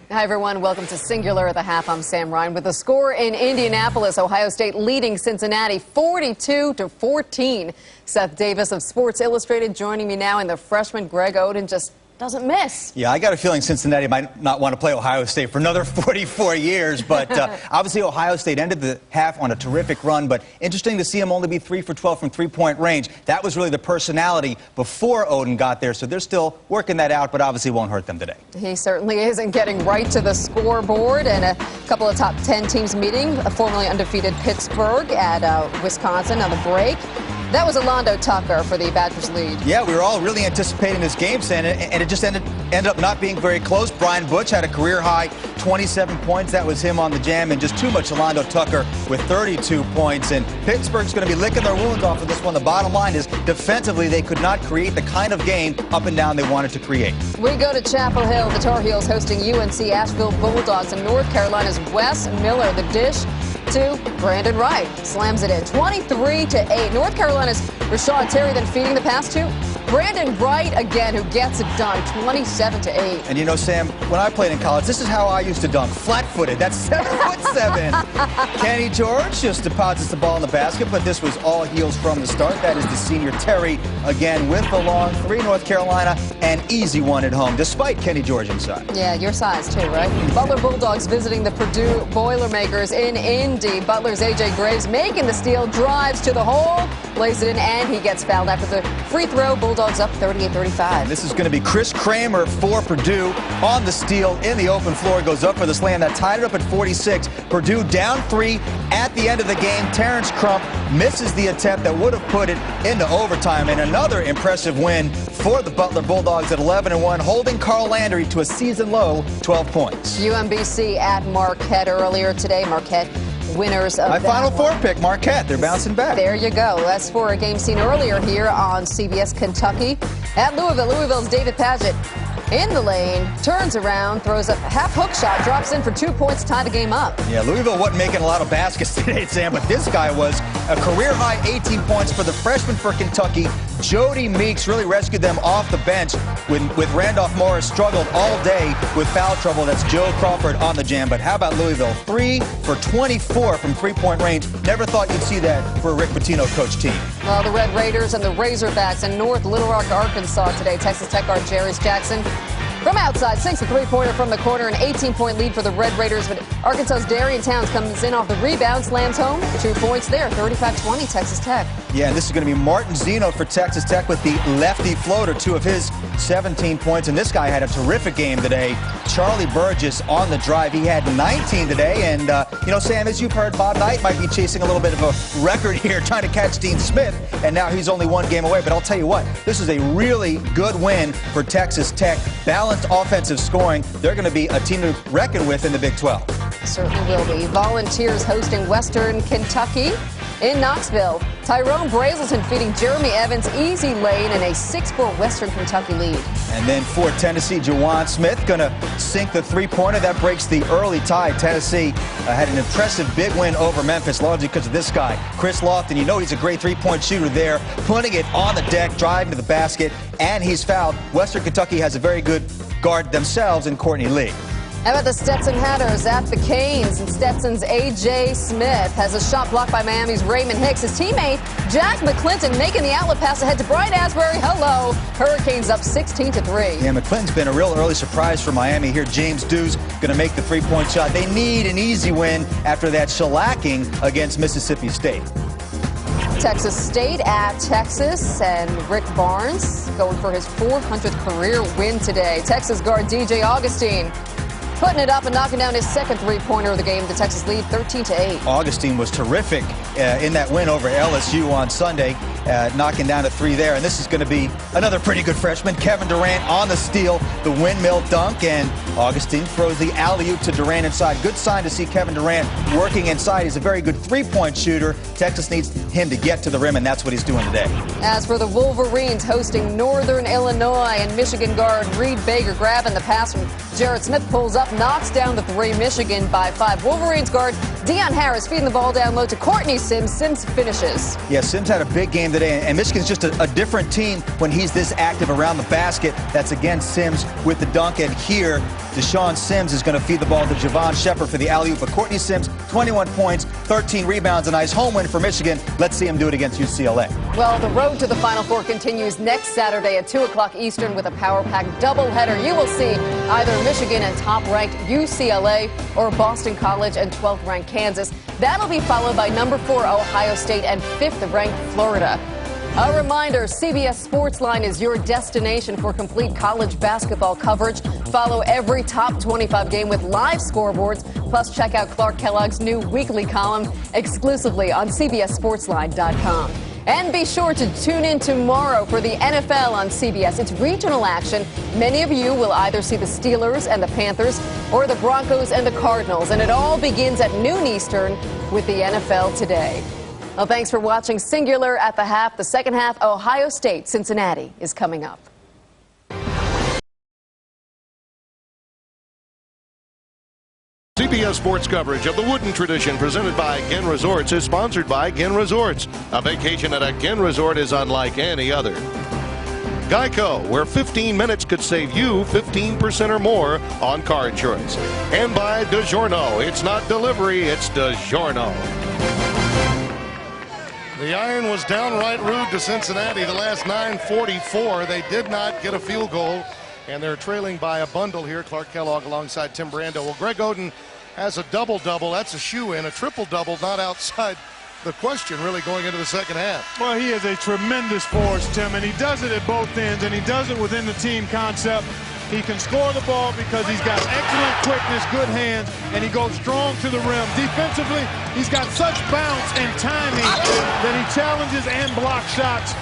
Hi, everyone. Welcome to Singular at the Half. I'm Sam Ryan with the score in Indianapolis. Ohio State leading Cincinnati 42-14. Seth Davis of Sports Illustrated joining me now, and the freshman Greg Oden just doesn't miss. Yeah, I got a feeling Cincinnati might not want to play Ohio State for another 44 years, but obviously Ohio State ended the half on a terrific run, but interesting to see him only be 3 for 12 from three-point range. That was really the personality before Oden got there, so they're still working that out, but obviously won't hurt them today. He certainly is, and getting right to the scoreboard, and a couple of top 10 teams meeting, a formerly undefeated Pittsburgh at Wisconsin on the break. That was Orlando Tucker for the Badgers lead. Yeah, we were all really anticipating this game, Stan, and it just ended up not being very close. Brian Butch had a career-high 27 points. That was him on the jam, and just too much Orlando Tucker with 32 points. And Pittsburgh's going to be licking their wounds off of this one. The bottom line is, defensively, they could not create the kind of game up and down they wanted to create. We go to Chapel Hill. The Tar Heels hosting UNC Asheville Bulldogs, and North Carolina's Wes Miller. The dish to Brandon Wright. Slams it in 23-8. North Carolina's Rashad Terry then feeding the pass to Brandon Wright again, who gets it done, 27-8. And you know, Sam, when I played in college, this is how I used to dunk, flat-footed. That's 7'7". Kenny George just deposits the ball in the basket, but this was all heels from the start. That is the senior Terry, again with the long three. North Carolina, an easy one at home, despite Kenny George inside. Yeah, your size too, right? Butler Bulldogs visiting the Purdue Boilermakers in Indy. Butler's A.J. Graves making the steal, drives to the hole, lays it in, and he gets fouled after the free throw. Bulldogs up 38-35. This is going to be Chris Kramer for Purdue on the steal in the open floor. Goes up for the slam. That tied it up at 46. Purdue down 3 at the end of the game. Terrence Crump misses the attempt that would have put it into overtime. And another impressive win for the Butler Bulldogs at 11-1, holding Carl Landry to a season-low 12 points. UMBC at Marquette earlier today. Marquette winners of my Final Four pick, Marquette. They're bouncing back. There you go. That's for a game seen earlier here on CBS. Kentucky at Louisville. Louisville's David Padgett in the lane, turns around, throws a half hook shot, drops in for 2 points, tie the game up. Yeah, Louisville wasn't making a lot of baskets today, Sam, but this guy was a career-high 18 points for the freshman for Kentucky. Jody Meeks really rescued them off the bench with Randolph Morris struggled all day with foul trouble. That's Joe Crawford on the jam. But how about Louisville? 3 for 24 from three-point range. Never thought you'd see that for a Rick Pitino coach team. Well, the Red Raiders and the Razorbacks in North Little Rock, Arkansas today. Texas Tech guard Jarius Jackson from outside sinks a three-pointer from the corner, an 18-point lead for the Red Raiders. But Arkansas's Darian Towns comes in off the rebound, slams home 2 points there, 35-20 Texas Tech. Yeah, and this is going to be Martin Zeno for Texas Tech with the lefty floater, 2 of his 17 points. And this guy had a terrific game today. Charlie Burgess on the drive. He had 19 today. And, you know, Sam, as you've heard, Bob Knight might be chasing a little bit of a record here, trying to catch Dean Smith. And now he's only 1 game away. But I'll tell you what, this is a really good win for Texas Tech. Balanced offensive scoring. They're going to be a team to reckon with in the Big 12. Certainly will be. Volunteers hosting Western Kentucky in Knoxville. Tyrone Brazelton feeding Jeremy Evans easy lane in a 6-4 Western Kentucky lead. And then for Tennessee, Jawan Smith going to sink the three-pointer. That breaks the early tie. Tennessee had an impressive big win over Memphis, largely because of this guy, Chris Lofton. You know he's a great three-point shooter there, putting it on the deck, driving to the basket, and he's fouled. Western Kentucky has a very good guard themselves in Courtney Lee. How about the Stetson Hatters at the Canes? And Stetson's A.J. Smith has a shot blocked by Miami's Raymond Hicks. His teammate, Jack McClinton, making the outlet pass ahead to Brian Asbury. Hello. Hurricanes up 16-3. Yeah, McClinton's been a real early surprise for Miami here. James Dew's going to make the three-point shot. They need an easy win after that shellacking against Mississippi State. Texas State at Texas, and Rick Barnes going for his 400th career win today. Texas guard DJ Augustine putting it up and knocking down his second three-pointer of the game. The Texas lead 13-8. Augustine was terrific in that win over LSU on Sunday, knocking down a 3 there. And this is going to be another pretty good freshman, Kevin Durant on the steal, the windmill dunk, and Augustine throws the alley-oop to Durant inside. Good sign to see Kevin Durant working inside. He's a very good three-point shooter. Texas needs him to get to the rim, and that's what he's doing today. As for the Wolverines hosting Northern Illinois, and Michigan guard Reed Baker grabbing the pass from Jarrett Smith, pulls up, knocks down the 3. Michigan by 5. Wolverines guard Deion Harris feeding the ball down low to Courtney Sims. Sims finishes. Yeah, Sims had a big game today, and Michigan's just a different team when he's this active around the basket. That's again Sims with the dunk, and here Deshaun Sims is going to feed the ball to Javon Shepard for the alley-oop. But Courtney Sims, 21 points, 13 rebounds, a nice home win for Michigan. Let's see him do it against UCLA. Well, the road to the Final Four continues next Saturday at 2 o'clock Eastern with a power-packed doubleheader. You will see either Michigan and top-ranked UCLA or Boston College and 12th-ranked Kansas. That'll be followed by number 4 Ohio State and 5th-ranked Florida. A reminder, CBS Sportsline is your destination for complete college basketball coverage. Follow every top 25 game with live scoreboards. Plus, check out Clark Kellogg's new weekly column exclusively on CBSSportsline.com. And be sure to tune in tomorrow for the NFL on CBS. It's regional action. Many of you will either see the Steelers and the Panthers or the Broncos and the Cardinals. And it all begins at noon Eastern with the NFL Today. Well, thanks for watching Singular at the half. The second half, Ohio State, Cincinnati is coming up. CBS Sports coverage of the Wooden Tradition presented by Ginn Resorts is sponsored by Ginn Resorts. A vacation at a Ginn Resort is unlike any other. Geico, where 15 minutes could save you 15% or more on car insurance. And by DiGiorno. It's not delivery, it's DiGiorno. The iron was downright rude to Cincinnati the last 9:44. They did not get a field goal, and they're trailing by a bundle here. Clark Kellogg alongside Tim Brando. Well, Greg Oden has a double-double. That's a shoe-in. A triple-double not outside the question really going into the second half. Well, he is a tremendous force, Tim, and he does it at both ends, and he does it within the team concept. He can score the ball because he's got excellent quickness, good hands, and he goes strong to the rim. Defensively, he's got such bounce and timing that he challenges and blocks shots,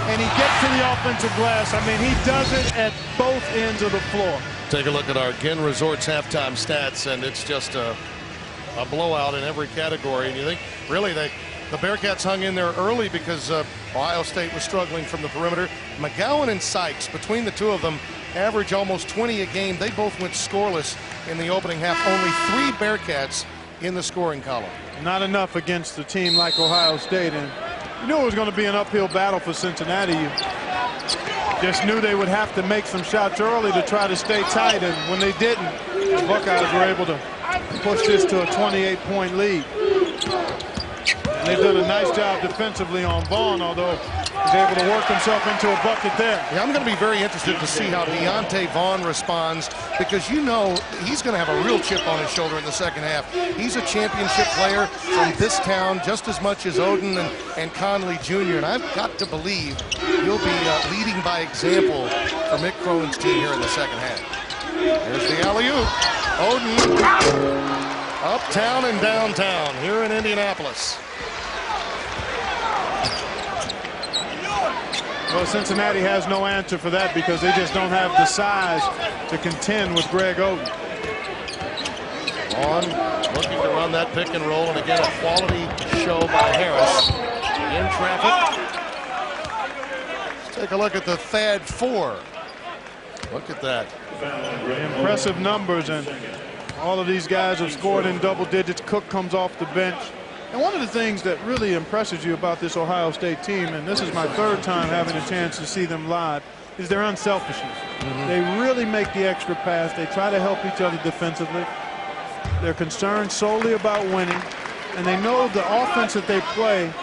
and he gets to the offensive glass. I mean, he does it at both ends of the floor. Take a look at our Ginn Resorts halftime stats, and it's just a blowout in every category. And you think, really, the Bearcats hung in there early because Ohio State was struggling from the perimeter. McGowan and Sykes, between the two of them, average almost 20 a game. They both went scoreless in the opening half. Only 3 Bearcats in the scoring column. Not enough against a team like Ohio State, and you knew it was going to be an uphill battle for Cincinnati. You just knew they would have to make some shots early to try to stay tight, and when they didn't, the Buckeyes were able to push this to a 28-point lead. And they've done a nice job defensively on Vaughn, although he's able to work himself into a bucket there. Yeah, I'm going to be very interested to see how Deontay Vaughn responds, because you know he's going to have a real chip on his shoulder in the second half. He's a championship player from this town just as much as Oden and Conley Jr., and I've got to believe he'll be leading by example for Mick Cronin's team here in the second half. There's the alley-oop. Oden uptown and downtown here in Indianapolis. Well, Cincinnati has no answer for that because they just don't have the size to contend with Greg Oden. Vaughn looking to run that pick and roll, and again a quality show by Harris in traffic. Let's take a look at the Thad 4. Look at that. Impressive numbers, and all of these guys have scored in double digits. Cook comes off the bench. And one of the things that really impresses you about this Ohio State team, and this is my 3rd time having a chance to see them live, is their unselfishness. They really make the extra pass. They try to help each other defensively. They're concerned solely about winning, and they know the offense that they play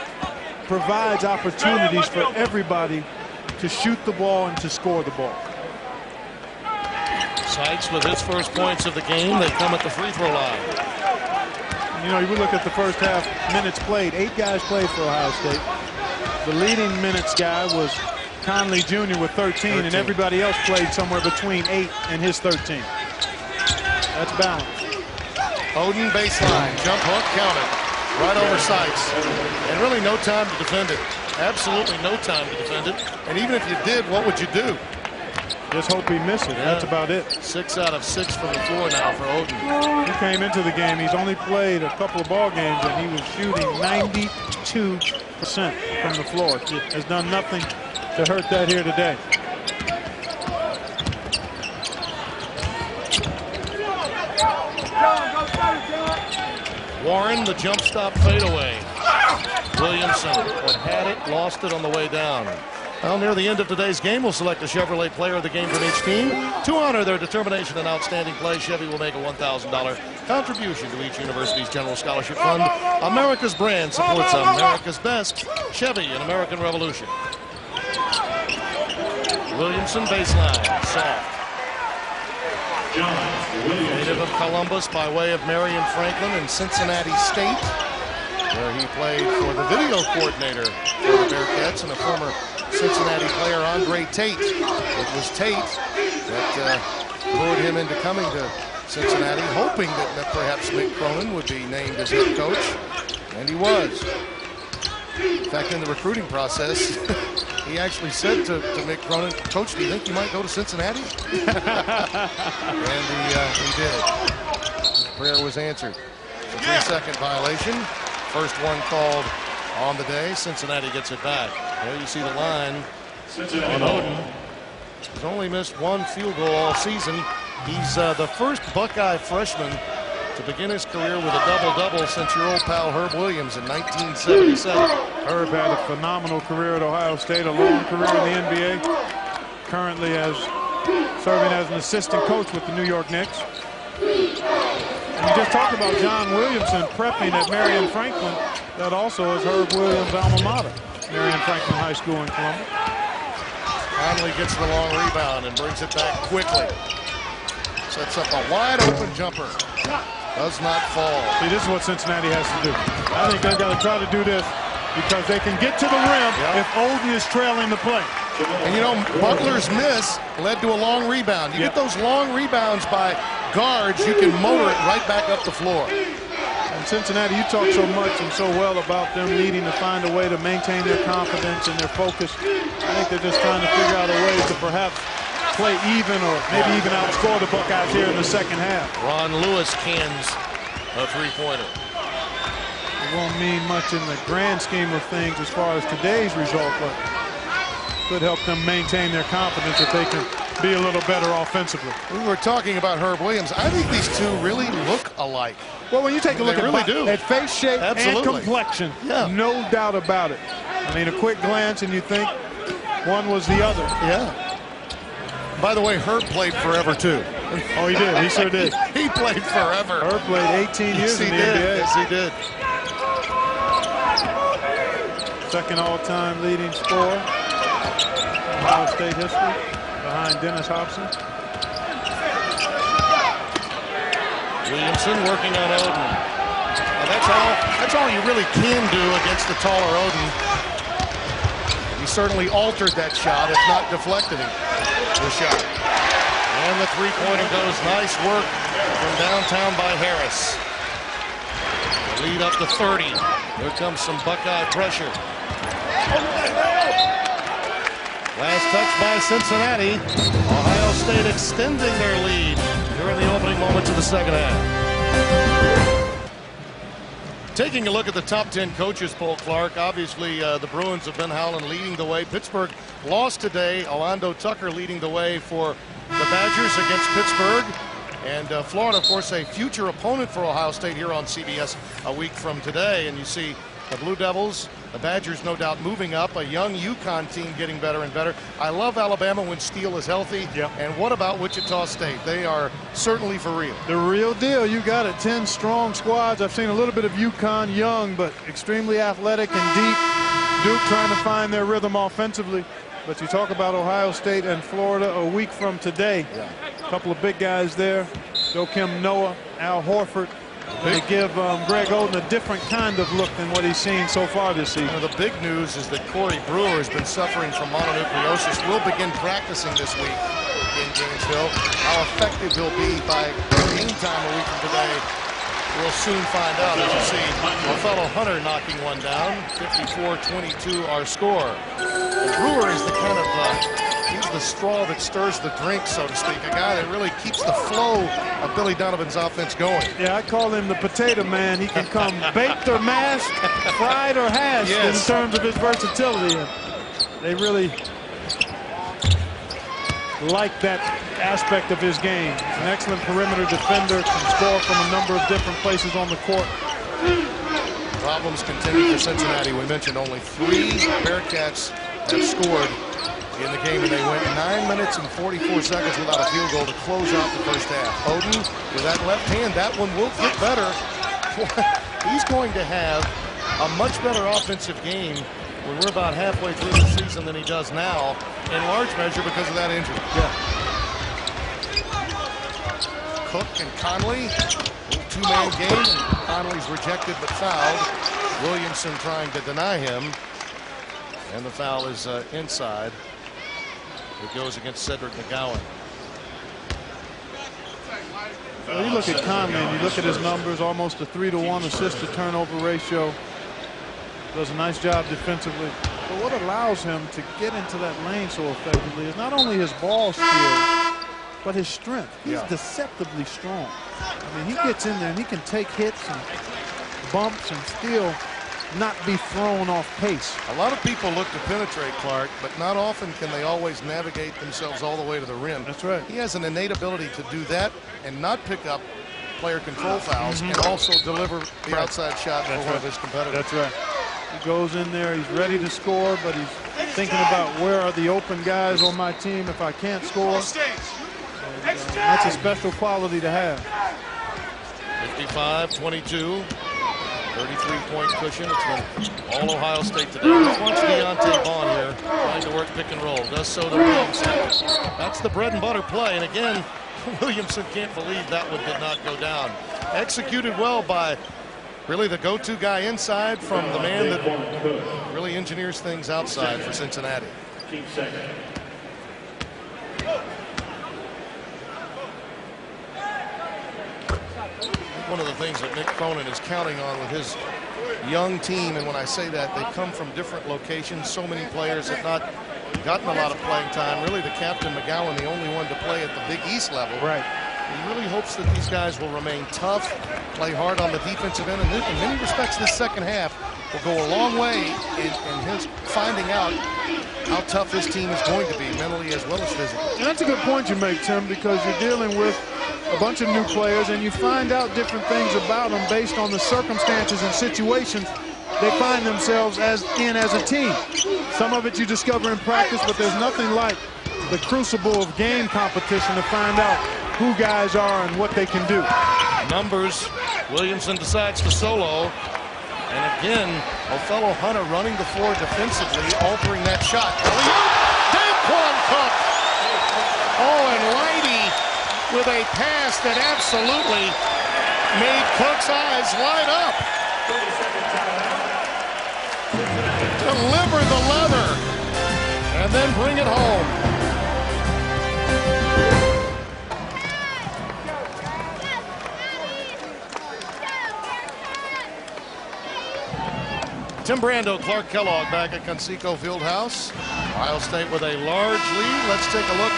provides opportunities for everybody to shoot the ball and to score the ball. Sykes with his first points of the game. They come at the free throw line. You know, you look at the first half minutes played. 8 guys played for Ohio State. The leading minutes guy was Conley Jr. with 13, and everybody else played somewhere between 8 and his 13. That's balance. Oden baseline, jump hook, counted. Right over Sykes. And really no time to defend it. Absolutely no time to defend it. And even if you did, what would you do? Just hope he misses it. That's about it. 6 out of 6 from the floor now for Oden. He came into the game. He's only played a couple of ball games, and he was shooting 92% from the floor. He has done nothing to hurt that here today. Warren, the jump stop fadeaway. Williamson had it, lost it on the way down. Well, near the end of today's game, we'll select a Chevrolet player of the game from each team. To honor their determination and outstanding play, Chevy will make a $1,000 contribution to each university's general scholarship fund. America's brand supports America's best. Chevy, an American Revolution. Williamson baseline, soft. Native of Columbus by way of Marion Franklin and Cincinnati State, where he played for the video coordinator for the Bearcats and a former Cincinnati player, Andre Tate. It was Tate that lured him into coming to Cincinnati, hoping that perhaps Mick Cronin would be named as head coach, and he was. In fact, in the recruiting process, he actually said to Mick Cronin, "Coach, do you think you might go to Cincinnati?" And he did. His prayer was answered. It's a 3-second violation. First one called on the day. Cincinnati gets it back. There you see the line on Oden. He's only missed 1 field goal all season. He's the first Buckeye freshman to begin his career with a double-double since your old pal Herb Williams in 1977. Herb had a phenomenal career at Ohio State, a long career in the NBA. Currently serving as an assistant coach with the New York Knicks. And you just talked about John Williamson prepping at Marion Franklin. That also is Herb Williams' alma mater, Marion Franklin High School in Columbus. Conley gets the long rebound and brings it back quickly. Sets up a wide open jumper. Does not fall. See, this is what Cincinnati has to do. I think they've got to try to do this because they can get to the rim if Oden is trailing the play. And you know, Butler's miss led to a long rebound. You get those long rebounds by guards, you can motor it right back up the floor. And Cincinnati, you talk so much and so well about them needing to find a way to maintain their confidence and their focus. I think they're just trying to figure out a way to perhaps play even or maybe even outscore the Buckeyes here in the second half. Ron Lewis cans a three-pointer. It won't mean much in the grand scheme of things as far as today's result, but could help them maintain their confidence if they can be a little better offensively. We were talking about Herb Williams. I think these two really look alike. Well, when you take a look at face shape and complexion, no doubt about it. I mean, a quick glance and you think one was the other. Yeah. By the way, Herb played forever, too. Oh, he did. He sure did. He played forever. Herb played 18 years in the NBA. Yes, he did. Second all-time leading scorer in Ohio State history, behind Dennis Hobson. Williamson working on Oden. Now that's all you really can do against the taller Oden. He certainly altered that shot, if not deflected him. The shot. And the three-pointer goes. Nice work from downtown by Harris. The lead up to 30. Here comes some Buckeye pressure. Last touch by Cincinnati. Ohio State extending their lead during the opening moments of the second half. Taking a look at the top 10 coaches poll, Clark, obviously the Bruins have been howling, leading the way. Pittsburgh lost today. Orlando Tucker leading the way for the Badgers against Pittsburgh. And Florida, of course, a future opponent for Ohio State here on CBS a week from today. And you see the Blue Devils, the Badgers, no doubt moving up. A young UConn team getting better and better. I love Alabama when Steele is healthy. Yep. And what about Wichita State? They are certainly for real. The real deal. You got it. 10 strong squads. I've seen a little bit of UConn, young but extremely athletic and deep. Duke trying to find their rhythm offensively. But you talk about Ohio State and Florida a week from today. A couple of big guys there. Joakim Noah, Al Horford. They give Greg Oden a different kind of look than what he's seen so far this season. The big news is that Corey Brewer has been suffering from mononucleosis. Will begin practicing this week in Gainesville. How effective he'll be by game time a week from today, we'll soon find out. As you see, our fellow Hunter knocking one down. 54-22 our score. Brewer is the kind of he's the straw that stirs the drink, so to speak. A guy that really keeps the flow of Billy Donovan's offense going. Yeah, I call him the potato man. He can come baked or mashed, fried or hashed in terms of his versatility. And they really like that aspect of his game. He's an excellent perimeter defender, can score from a number of different places on the court. Problems continue for Cincinnati. We mentioned only 3 Bearcats have scored in the game, and they went 9 minutes and 44 seconds without a field goal to close out the first half. Oden, with that left hand, that one will get better. He's going to have a much better offensive game when we're about halfway through the season than he does now, in large measure because of that injury. Cook and Conley, two-man game, and Conley's rejected but fouled. Williamson trying to deny him, and the foul is inside. It goes against Cedric McGowan. Well, you look at Conley and you look at his numbers, almost a 3-to-1 assist-to-turnover ratio. Does a nice job defensively. But what allows him to get into that lane so effectively is not only his ball skill, but his strength. He's deceptively strong. I mean, he gets in there and he can take hits and bumps and still not be thrown off pace. A lot of people look to penetrate Clark, but not often can they always navigate themselves all the way to the rim. That's right. He has an innate ability to do that and not pick up player control fouls and also deliver the outside shot for one of his competitors. That's right. He goes in there, he's ready to score, but he's thinking about where are the open guys on my team if I can't score. And, that's a special quality to have. 55-22, 33-point cushion. It's been all Ohio State today. Let's watch Deontay Vaughn here trying to work pick and roll. Does so to Williamson. That's the bread and butter play. And again, Williamson can't believe that one did not go down. Executed well by really the go-to guy inside from the man that really engineers things outside for Cincinnati. One of the things that Mick Cronin is counting on with his young team, and when I say that, they come from different locations. So many players have not gotten a lot of playing time. Really, the captain, McGowan, the only one to play at the Big East level. Right. He really hopes that these guys will remain tough, play hard on the defensive end, and in many respects, this second half will go a long way in his finding out how tough this team is going to be, mentally as well as physically. And that's a good point you make, Tim, because you're dealing with a bunch of new players, and you find out different things about them based on the circumstances and situations they find themselves in as a team. Some of it you discover in practice, but there's nothing like the crucible of game competition to find out who guys are and what they can do. Numbers, Williamson decides to solo. And again, Othello Hunter running the floor defensively, altering that shot. Daquan Cook! Oh, and Whitey with a pass that absolutely made Cook's eyes light up. Deliver the leather and then bring it home. Tim Brando, Clark Kellogg back at Conseco Fieldhouse. Ohio State with a large lead. Let's take a look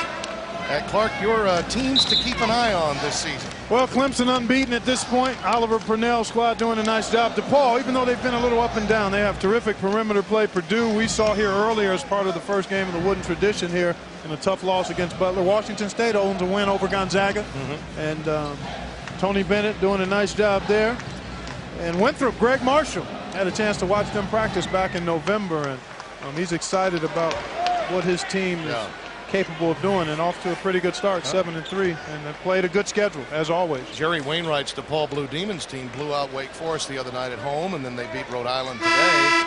at, Clark, your teams to keep an eye on this season. Well, Clemson unbeaten at this point. Oliver Purnell's squad doing a nice job. DePaul, even though they've been a little up and down, they have terrific perimeter play. Purdue, we saw here earlier as part of the first game of the Wooden Tradition here in a tough loss against Butler. Washington State owns a win over Gonzaga. And Tony Bennett doing a nice job there. And Winthrop, Greg Marshall, had a chance to watch them practice back in November, and he's excited about what his team is capable of doing, and off to a pretty good start, 7-3, and they played a good schedule, as always. Jerry Wainwright's DePaul Blue Demons team blew out Wake Forest the other night at home, and then they beat Rhode Island today.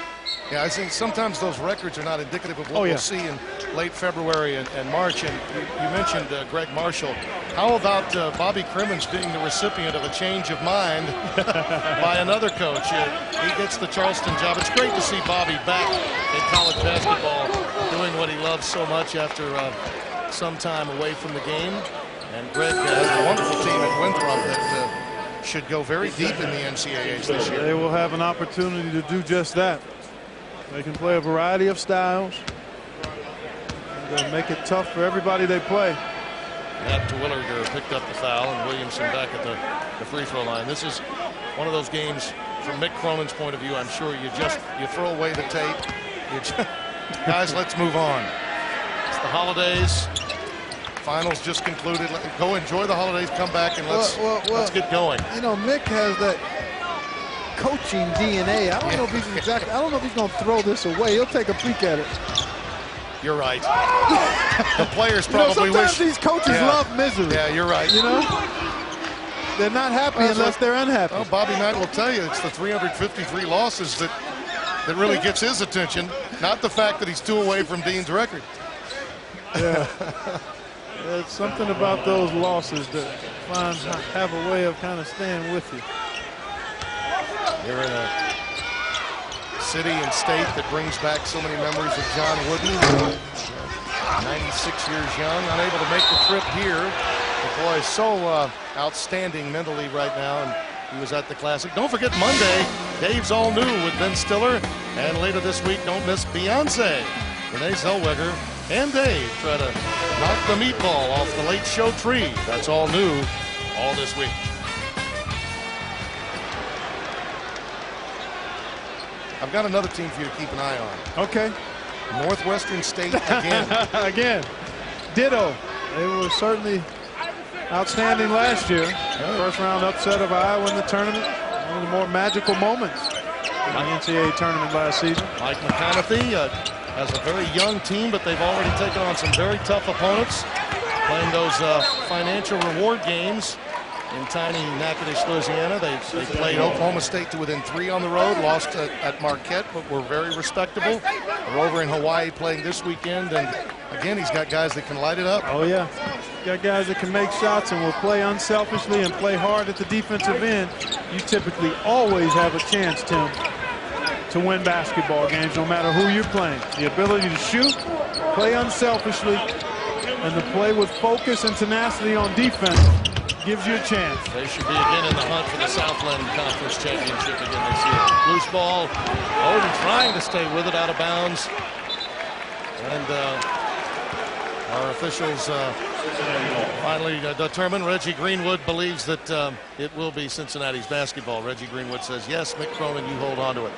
Yeah, I think sometimes those records are not indicative of what we'll see in late February and March. And you mentioned Greg Marshall. How about Bobby Crimmins being the recipient of a change of mind by another coach? He gets the Charleston job. It's great to see Bobby back in college basketball doing what he loves so much after some time away from the game. And Greg has a wonderful team at Winthrop that should go very deep in the NCAAs this year. They will have an opportunity to do just that. They can play a variety of styles and make it tough for everybody they play. Matt Terwilliger picked up the foul, and Williamson back at the free throw line. This is one of those games, from Mick Cronin's point of view, I'm sure you throw away the tape. Guys, let's move on. It's the holidays. Finals just concluded. Go enjoy the holidays, come back, and let's get going. You know, Mick has that coaching DNA. I don't know if he's going to throw this away. He'll take a peek at it. You're right. The players probably sometimes wish. These coaches love misery. Yeah, you're right. You know, they're not happy unless they're unhappy. Well, Bobby Knight will tell you it's the 353 losses that really gets his attention, not the fact that he's 2 away from Dean's record. Yeah. It's something about those losses that have a way of kind of staying with you. You're in a city and state that brings back so many memories of John Wooden, 96 years young, unable to make the trip here. The boy is so outstanding mentally right now, and he was at the Classic. Don't forget Monday, Dave's All New with Ben Stiller, and later this week, don't miss Beyonce. Renee Zellweger and Dave try to knock the meatball off the Late Show tree. That's all new all this week. I've got another team for you to keep an eye on. Okay. Northwestern State again. Again. Ditto. They were certainly outstanding last year. First round upset of Iowa in the tournament. One of the more magical moments in the NCAA tournament last season. Mike McConaughey has a very young team, but they've already taken on some very tough opponents, playing those financial reward games in tiny Natchitoches, Louisiana. They played Oklahoma State to within 3 on the road, lost at Marquette, but were very respectable. They're over in Hawaii playing this weekend, and again, he's got guys that can light it up. Oh, yeah. Got guys that can make shots and will play unselfishly and play hard at the defensive end. You typically always have a chance, Tim, to win basketball games, no matter who you're playing. The ability to shoot, play unselfishly, and to play with focus and tenacity on defense gives you a chance. They should be again in the hunt for the Southland Conference Championship again this year. Loose ball. Oden trying to stay with it, out of bounds. And our officials finally determined. Reggie Greenwood believes that it will be Cincinnati's basketball. Reggie Greenwood says, yes, Mick Cronin, you hold on to it.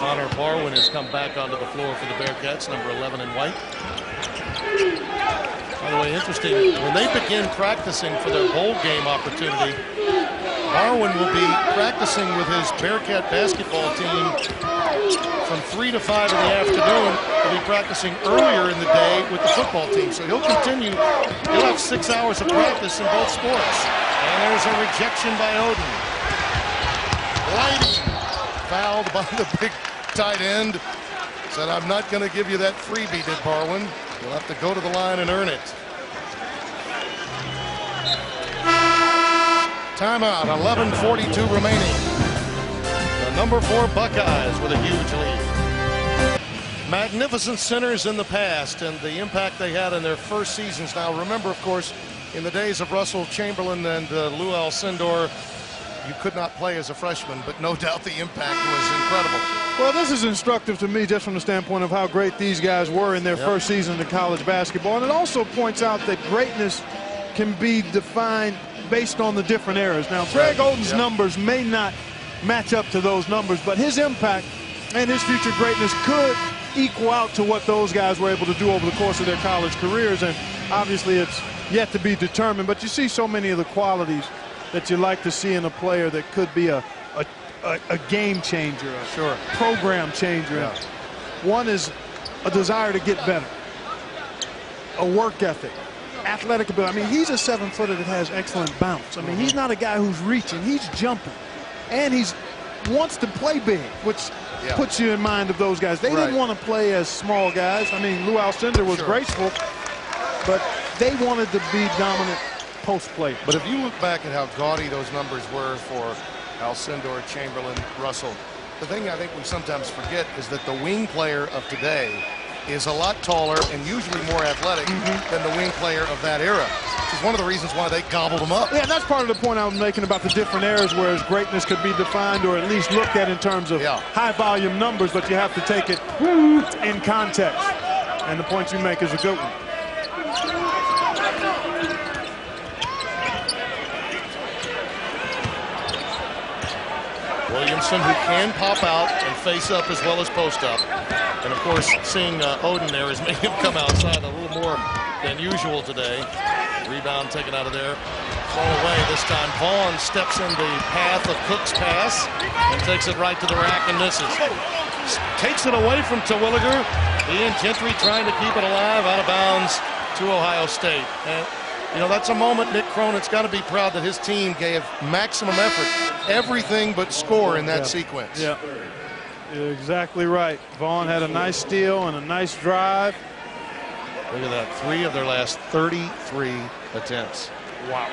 Connor Barwin has come back onto the floor for the Bearcats, number 11 in white. By the way, interesting, when they begin practicing for their bowl game opportunity, Barwin will be practicing with his Bearcat basketball team from 3 to 5 in the afternoon. He'll be practicing earlier in the day with the football team. So he'll continue, he'll have 6 hours of practice in both sports. And there's a rejection by Oden. Lighting, fouled by the big tight end. Said, I'm not going to give you that freebie, did Barwin. You'll have to go to the line and earn it. Timeout, 11:42 remaining. The number 4 Buckeyes with a huge lead. Magnificent centers in the past and the impact they had in their first seasons. Now remember, of course, in the days of Russell Chamberlain and Lou Alcindor, you could not play as a freshman, but no doubt the impact was incredible. Well, this is instructive to me just from the standpoint of how great these guys were in their first season in college basketball. And it also points out that greatness can be defined based on the different eras. Now, Greg Oden's numbers may not match up to those numbers, but his impact and his future greatness could equal out to what those guys were able to do over the course of their college careers. And obviously it's yet to be determined, but you see so many of the qualities that you like to see in a player that could be a game changer, a program changer. Yeah. One is a desire to get better, a work ethic, athletic ability. I mean, he's a 7-footer that has excellent bounce. I mean, he's not a guy who's reaching, he's jumping. And he's wants to play big, which puts you in mind of those guys. They didn't want to play as small guys. I mean, Lou Alcindor was graceful, but they wanted to be dominant post play. But if you look back at how gaudy those numbers were for Alcindor, Chamberlain, Russell, the thing I think we sometimes forget is that the wing player of today is a lot taller and usually more athletic than the wing player of that era, which is one of the reasons why they gobbled them up. Yeah, and that's part of the point I was making about the different eras, whereas greatness could be defined or at least looked at in terms of high volume numbers, but you have to take it in context. And the point you make is a good one. Williamson, who can pop out and face up as well as post up. And of course, seeing Oden there has made him come outside a little more than usual today. Rebound taken out of there. Thrown away this time. Vaughn steps in the path of Cook's pass and takes it right to the rack and misses. Takes it away from Terwilliger. He and Gentry trying to keep it alive, out of bounds to Ohio State. And you know, that's a moment Mick Cronin's got to be proud that his team gave maximum effort, everything but score in that sequence. Yeah, you're exactly right. Vaughn had a nice steal and a nice drive. Look at that, 3 of their last 33 attempts. Wow.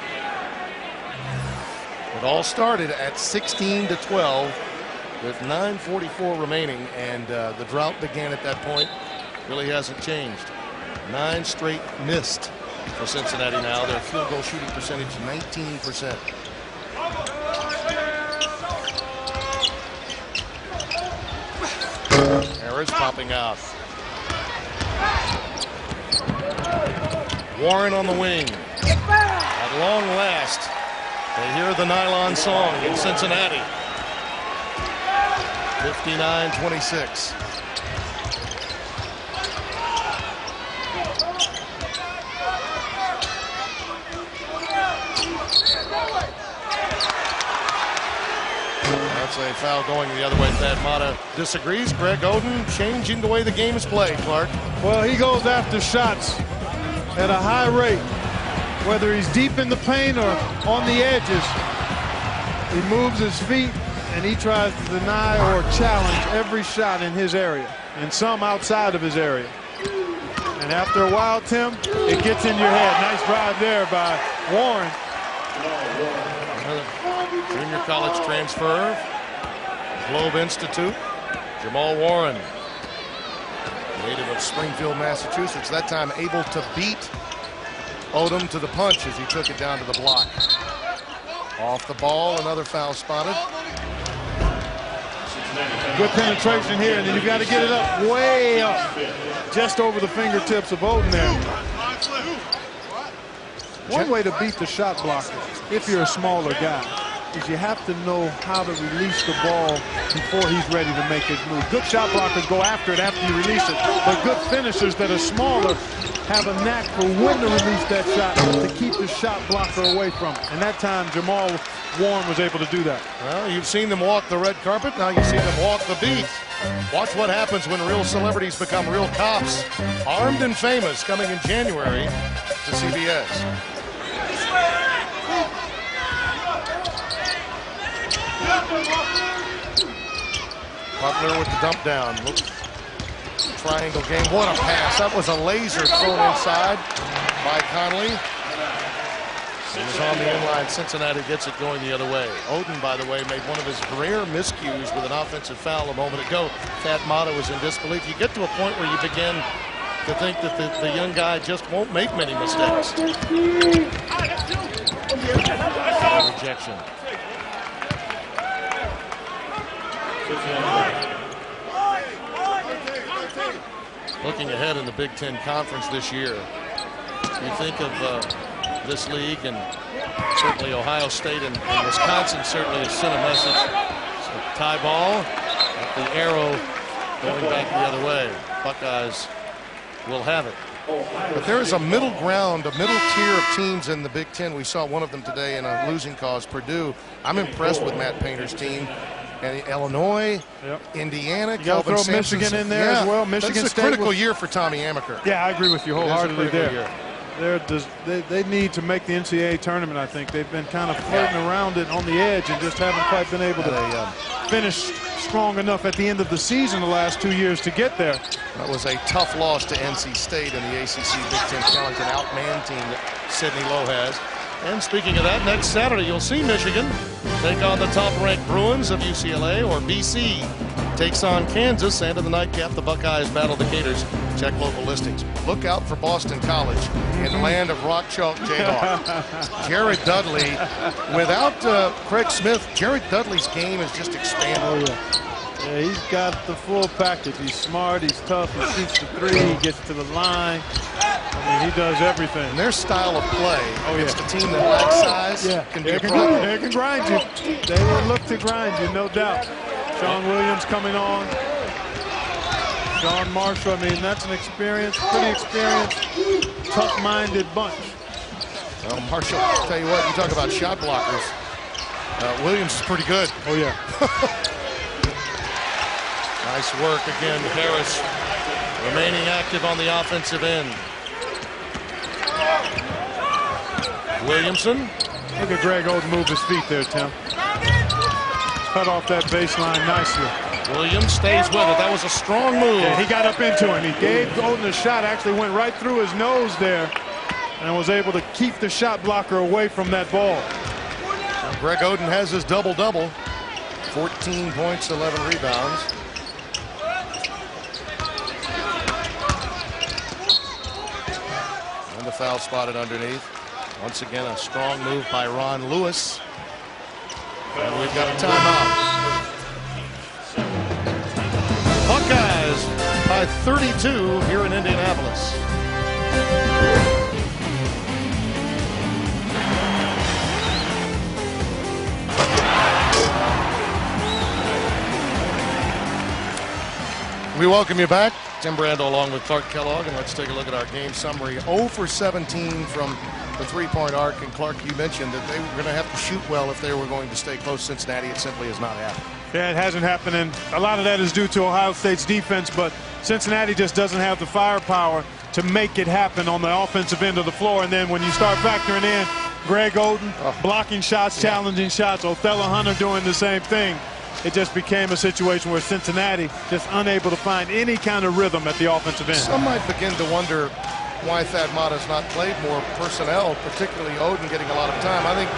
It all started at 16-12 with 9:44 remaining, and the drought began at that point. Really hasn't changed. 9 straight missed for Cincinnati now. Their field goal shooting percentage 19%. Harris popping out. Warren on the wing. At long last, they hear the nylon song in Cincinnati. 59-26. a foul going the other way. Thad Matta disagrees. Greg Oden changing the way the game is played, Clark. Well, he goes after shots at a high rate, whether he's deep in the paint or on the edges. He moves his feet and he tries to deny or challenge every shot in his area and some outside of his area. And after a while, Tim, it gets in your head. Nice drive there by Warren. Junior college transfer, Globe Institute, Jamal Warren, native of Springfield, Massachusetts, that time able to beat Odom to the punch as he took it down to the block. Off the ball, another foul spotted. Good penetration here, and then you've got to get it up, way up, just over the fingertips of Oden there. One way to beat the shot blocker, if you're a smaller guy, is you have to know how to release the ball before he's ready to make his move. Good shot blockers go after it after you release it, but good finishers that are smaller have a knack for when to release that shot to keep the shot blocker away from it. And that time, Jamal Warren was able to do that. Well, you've seen them walk the red carpet, now you see them walk the beat. Watch what happens when real celebrities become real cops. Armed and Famous, coming in January to CBS. Butler with the dump down. Triangle game. What a pass. That was a laser thrown inside by Conley. It was on the inline. Cincinnati gets it going the other way. Oden, by the way, made one of his rare miscues with an offensive foul a moment ago. Thad Matta was in disbelief. You get to a point where you begin to think that the young guy just won't make many mistakes. Rejection. Looking ahead in the Big Ten Conference this year, you think of this league, and certainly Ohio State and Wisconsin certainly have sent a message. So tie ball, with the arrow going back the other way. Buckeyes will have it. But there is a middle ground, a middle tier of teams in the Big Ten. We saw one of them today in a losing cause, Purdue. I'm impressed with Matt Painter's team. And Illinois, Indiana, you got to throw Michigan in there as well. Michigan State, a critical year for Tommy Amaker. Yeah, I agree with you wholeheartedly there. They need to make the NCAA tournament, I think. They've been kind of flirting around it on the edge and just haven't quite been able to finish strong enough at the end of the season the last 2 years to get there. That was a tough loss to NC State in the ACC Big Ten Challenge, an outman team that Sidney Lowe has. And speaking of that, next Saturday you'll see Michigan take on the top-ranked Bruins of UCLA, or BC takes on Kansas, and in the nightcap the Buckeyes battle the Gators. Check local listings. Look out for Boston College in the land of Rock Chalk Jayhawk. Jared Dudley, without Craig Smith, Jared Dudley's game has just expanded. Yeah, he's got the full package. He's smart, he's tough, he shoots the three, he gets to the line. I mean, he does everything. And their style of play against a team that lacks size can be a problem. They can grind you. They will look to grind you, no doubt. Sean Williams coming on. John Marshall, I mean, that's an experienced, pretty experienced, tough-minded bunch. Well, Marshall, I'll tell you what, you talk about shot blockers. Williams is pretty good. Oh, yeah. Nice work again, Harris remaining active on the offensive end. Williamson. Look at Greg Oden move his feet there, Tim. Cut off that baseline nicely. Williams stays with it. That was a strong move. Yeah, he got up into him. He gave Oden a shot, actually went right through his nose there, and was able to keep the shot blocker away from that ball. Now Greg Oden has his double-double. 14 points, 11 rebounds. And the foul spotted underneath. Once again, a strong move by Ron Lewis. And we've got a timeout. Buckeyes by 32 here in Indianapolis. We welcome you back. Tim Brando along with Clark Kellogg, and let's take a look at our game summary. 0 for 17 from the three-point arc, and Clark, you mentioned that they were going to have to shoot well if they were going to stay close. Cincinnati, it simply has not happened. Yeah, it hasn't happened, and a lot of that is due to Ohio State's defense, but Cincinnati just doesn't have the firepower to make it happen on the offensive end of the floor. And then when you start factoring in Greg Oden blocking shots, challenging shots, Othello Hunter doing the same thing, it just became a situation where Cincinnati just unable to find any kind of rhythm at the offensive end. Some might begin to wonder why Thad Matta's not played more personnel, particularly Oden getting a lot of time. I think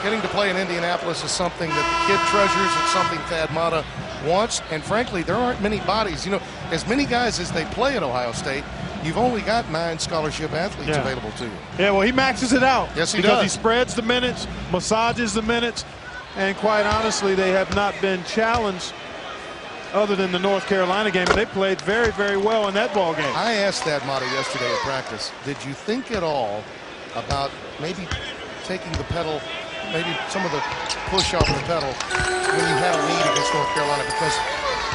getting to play in Indianapolis is something that the kid treasures. It's something Thad Matta wants, and frankly, there aren't many bodies. You know, as many guys as they play at Ohio State, you've only got 9 scholarship athletes available to you. Yeah, well, he maxes it out. Yes, he because does. He spreads the minutes, massages the minutes, and quite honestly, they have not been challenged other than the North Carolina game, and they played very, very well in that ball game. I asked Thad Matta yesterday at practice, did you think at all about maybe taking the pedal, maybe some of the push off the pedal when you had a lead against North Carolina? Because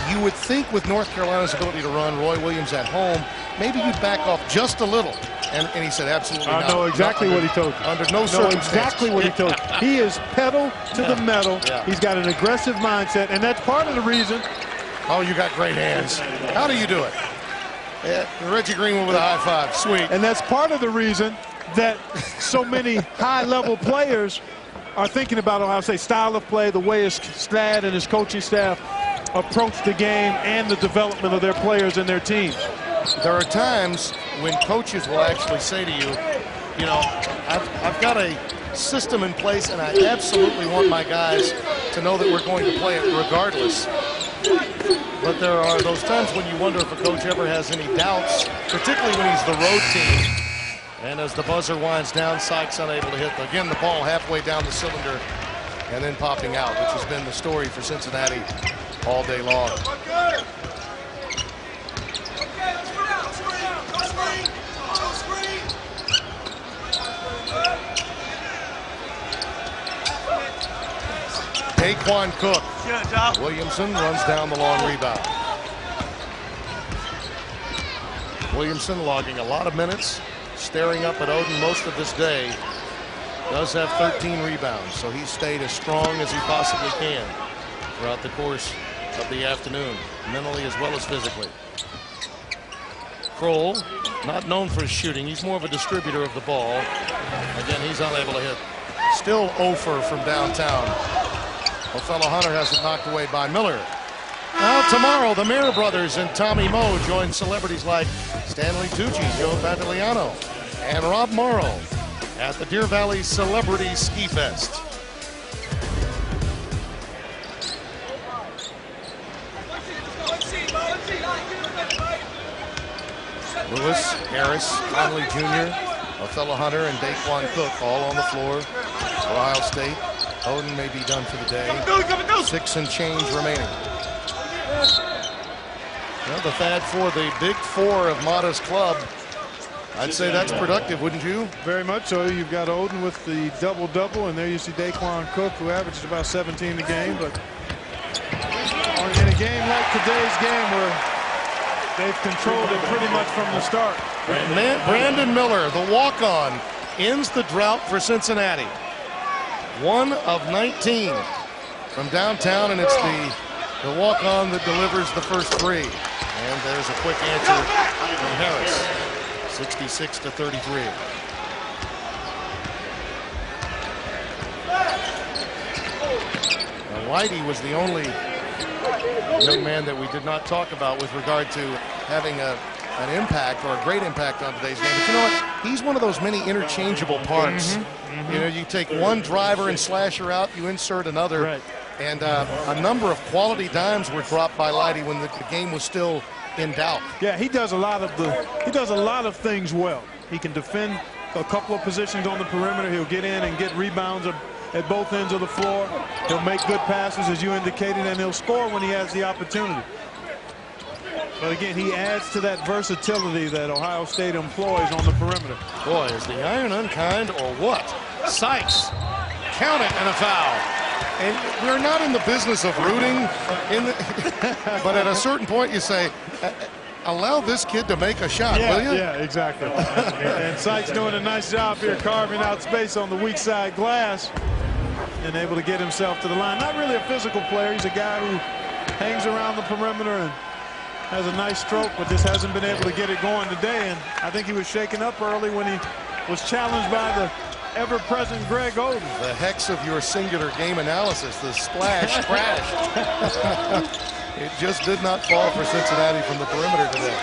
you would think with North Carolina's ability to run, Roy Williams at home, maybe you'd back off just a little. And he said absolutely not. I know exactly what he told you. Under no circumstances. Exactly what he told you. He is pedal to the metal. He's got an aggressive mindset, and that's part of the reason. Oh, you got great hands. How do you do it? Yeah, Reggie Greenwood with a high five. Sweet. And that's part of the reason that so many high-level players are thinking about Ohio State's style of play, the way his Stad and his coaching staff approach the game, and the development of their players and their teams. There are times when coaches will actually say to you, you know, I've got a system in place, and I absolutely want my guys to know that we're going to play it regardless. But there are those times when you wonder if a coach ever has any doubts, particularly when he's the road team. And as the buzzer winds down, Sykes unable to hit, again, the ball halfway down the cylinder and then popping out, which has been the story for Cincinnati all day long. Daquan Cook. Williamson runs down the long rebound. Williamson logging a lot of minutes, staring up at Oden most of this day. Does have 13 rebounds, so he's stayed as strong as he possibly can throughout the course of the afternoon, mentally as well as physically. Kroll, not known for his shooting. He's more of a distributor of the ball. Again, he's unable to hit. Still 0-for from downtown. Othello Hunter has it knocked away by Miller. Now tomorrow, the Mayer brothers and Tommy Moe join celebrities like Stanley Tucci, Joe Pantoliano, and Rob Morrow at the Deer Valley Celebrity Ski Fest. Lewis, Harris, Conley Jr., Othello Hunter, and Daquan Cook all on the floor. Ohio State. Oden may be done for the day. 6 and change remaining. Well, the Thad for the big 4 of Matta's club. I'd say that's productive, wouldn't you? Very much so. You've got Oden with the double-double, and there you see Daquan Cook, who averages about 17 a game. But in a game like today's game, where they've controlled it pretty much from the start. Brandon Miller, the walk-on, ends the drought for Cincinnati. 1 of 19 from downtown, and it's the walk-on that delivers the first 3. And there's a quick answer from Harris, 66-33. Now, Whitey was the only young man that we did not talk about with regard to having an impact or a great impact on today's game. But you know what? He's one of those many interchangeable parts. You know, you take one driver and slasher out, you insert another. Right. And a number of quality dimes were dropped by Lighty when the game was still in doubt. Yeah, he does a lot of things well. He can defend a couple of positions on the perimeter. He'll get in and get rebounds at both ends of the floor. He'll make good passes, as you indicated, and he'll score when he has the opportunity. But again, he adds to that versatility that Ohio State employs on the perimeter. Boy, is the iron unkind or what? Sykes, count it, and a foul. And we're not in the business of rooting, but at a certain point you say, allow this kid to make a shot, will you? Yeah, exactly. And Sykes doing a nice job here carving out space on the weak side glass. and able to get himself to the line. Not really a physical player. He's a guy who hangs around the perimeter and has a nice stroke, but just hasn't been able to get it going today. And I think he was shaken up early when he was challenged by the ever-present Greg Oden. The hex of your singular game analysis, the splash crash. It just did not fall for Cincinnati from the perimeter today.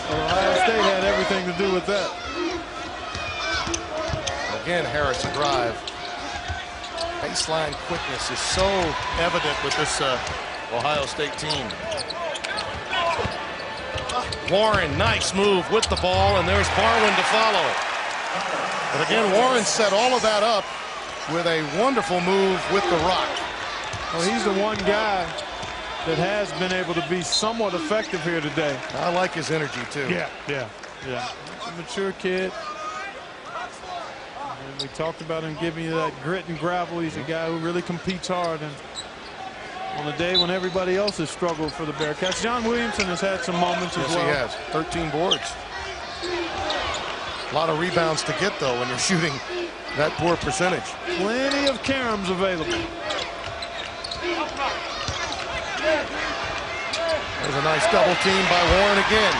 Well, Ohio State had everything to do with that. Again, Harris a drive. Baseline quickness is so evident with this Ohio State team. Warren, nice move with the ball, and there's Barwin to follow. But again, Warren set all of that up with a wonderful move with the rock. Well, he's the one guy that has been able to be somewhat effective here today. I like his energy, too. Yeah. He's a mature kid. And we talked about him giving you that grit and gravel. He's a guy who really competes hard. And on a day when everybody else has struggled for the Bearcats, John Williamson has had some moments as well. Yes, he has. 13 boards. A lot of rebounds to get, though, when you're shooting that poor percentage. Plenty of caroms available. There's a nice double team by Warren again.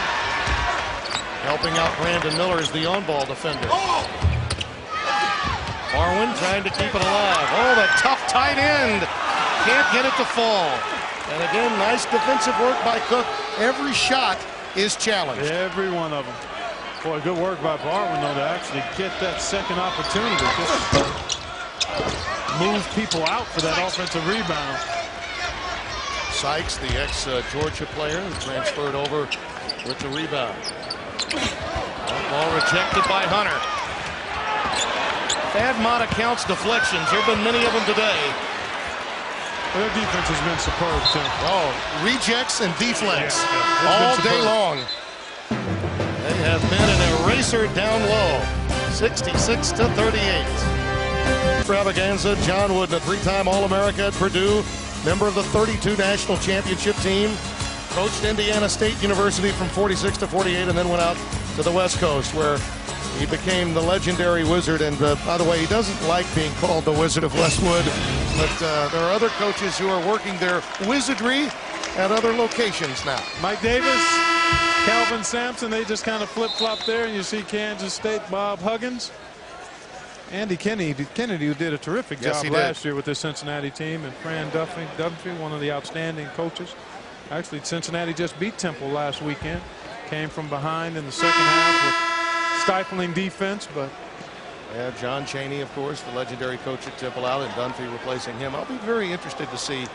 Helping out Brandon Miller as the on-ball defender. Barwin trying to keep it alive. Oh, that tough tight end. Can't get it to fall. And again, nice defensive work by Cook. Every shot is challenged. Every one of them. Boy, good work by Barwin, though, to actually get that second opportunity. Just move people out for that offensive rebound. Sykes, the ex-Georgia player, who transferred over with the rebound. Ball rejected by Hunter. Thad Matta counts deflections. There have been many of them today. Their defense has been superb, too. Oh, rejects and deflects all day long. They have been an eraser down low. 66-38. Extravaganza, John Wooden, a three-time All-America at Purdue, member of the 32 national championship team, coached Indiana State University from 46 to 48, and then went out to the West Coast, where he became the legendary Wizard. And by the way, he doesn't like being called the Wizard of Westwood, but there are other coaches who are working their wizardry at other locations now. Mike Davis, Calvin Sampson, they just kind of flip-flop there, and you see Kansas State, Bob Huggins. Andy Kennedy, who did a terrific job last year with this Cincinnati team, and Fran Dunphy, one of the outstanding coaches. Actually, Cincinnati just beat Temple last weekend. Came from behind in the second half with stifling defense, but yeah, John Chaney, of course, the legendary coach at Temple, out, and Dunphy replacing him. I'll be very interested to see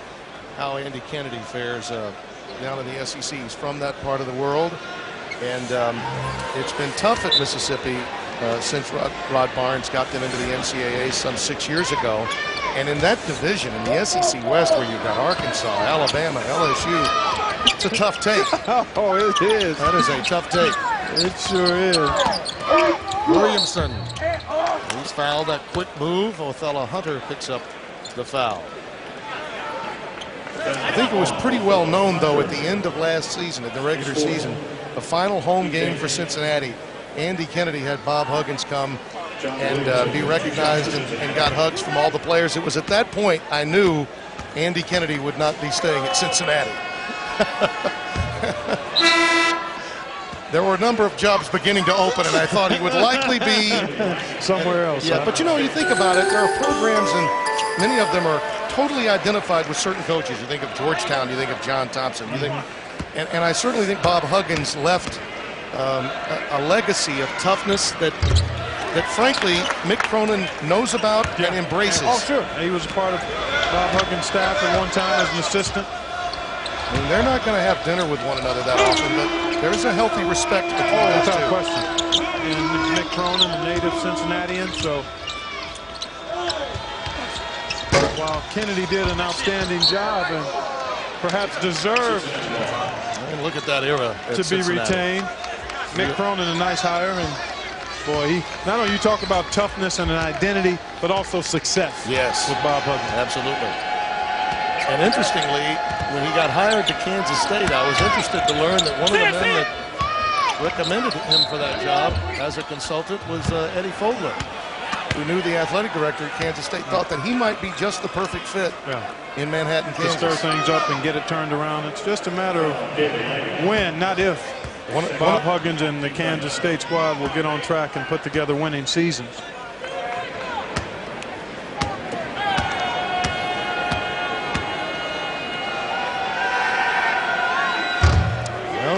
how Andy Kennedy fares down in the SEC. He's from that part of the world, and it's been tough at Mississippi since Rod Barnes got them into the NCAA some 6 years ago. And in that division, in the SEC West, where you've got Arkansas, Alabama, LSU, it's a tough take. Oh, it is. That is a tough take. It sure is. Williamson. He's fouled. That quick move. Othello Hunter picks up the foul. I think it was pretty well known, though, at the end of last season, at the regular season, the final home game for Cincinnati, Andy Kennedy had Bob Huggins come and be recognized and got hugs from all the players. It was at that point I knew Andy Kennedy would not be staying at Cincinnati. There were a number of jobs beginning to open, and I thought he would likely be somewhere else. Yeah, but you know, you think about it, there are programs, and many of them are totally identified with certain coaches. You think of Georgetown, you think of John Thompson, you think, and I certainly think Bob Huggins left a legacy of toughness that frankly Mick Cronin knows about and embraces. Oh, sure. He was a part of Bob Huggins' staff at one time as an assistant. I mean, they're not going to have dinner with one another that often, but there's a healthy respect between those two. Without question. And Mick Cronin, a native Cincinnatian, so while Kennedy did an outstanding job and perhaps deserved look at that era to be retained, Mick Cronin, a nice hire, and boy, he not only you talk about toughness and an identity, but also success. Yes, with Bob Huggins. Absolutely. And interestingly, when he got hired to Kansas State, I was interested to learn that one of the men that recommended him for that job as a consultant was Eddie Fogler, who knew the athletic director at Kansas State, thought that he might be just the perfect fit in Manhattan, Kansas. Stir things up and get it turned around. It's just a matter of when, not if. Bob Huggins and the Kansas State squad will get on track and put together winning seasons.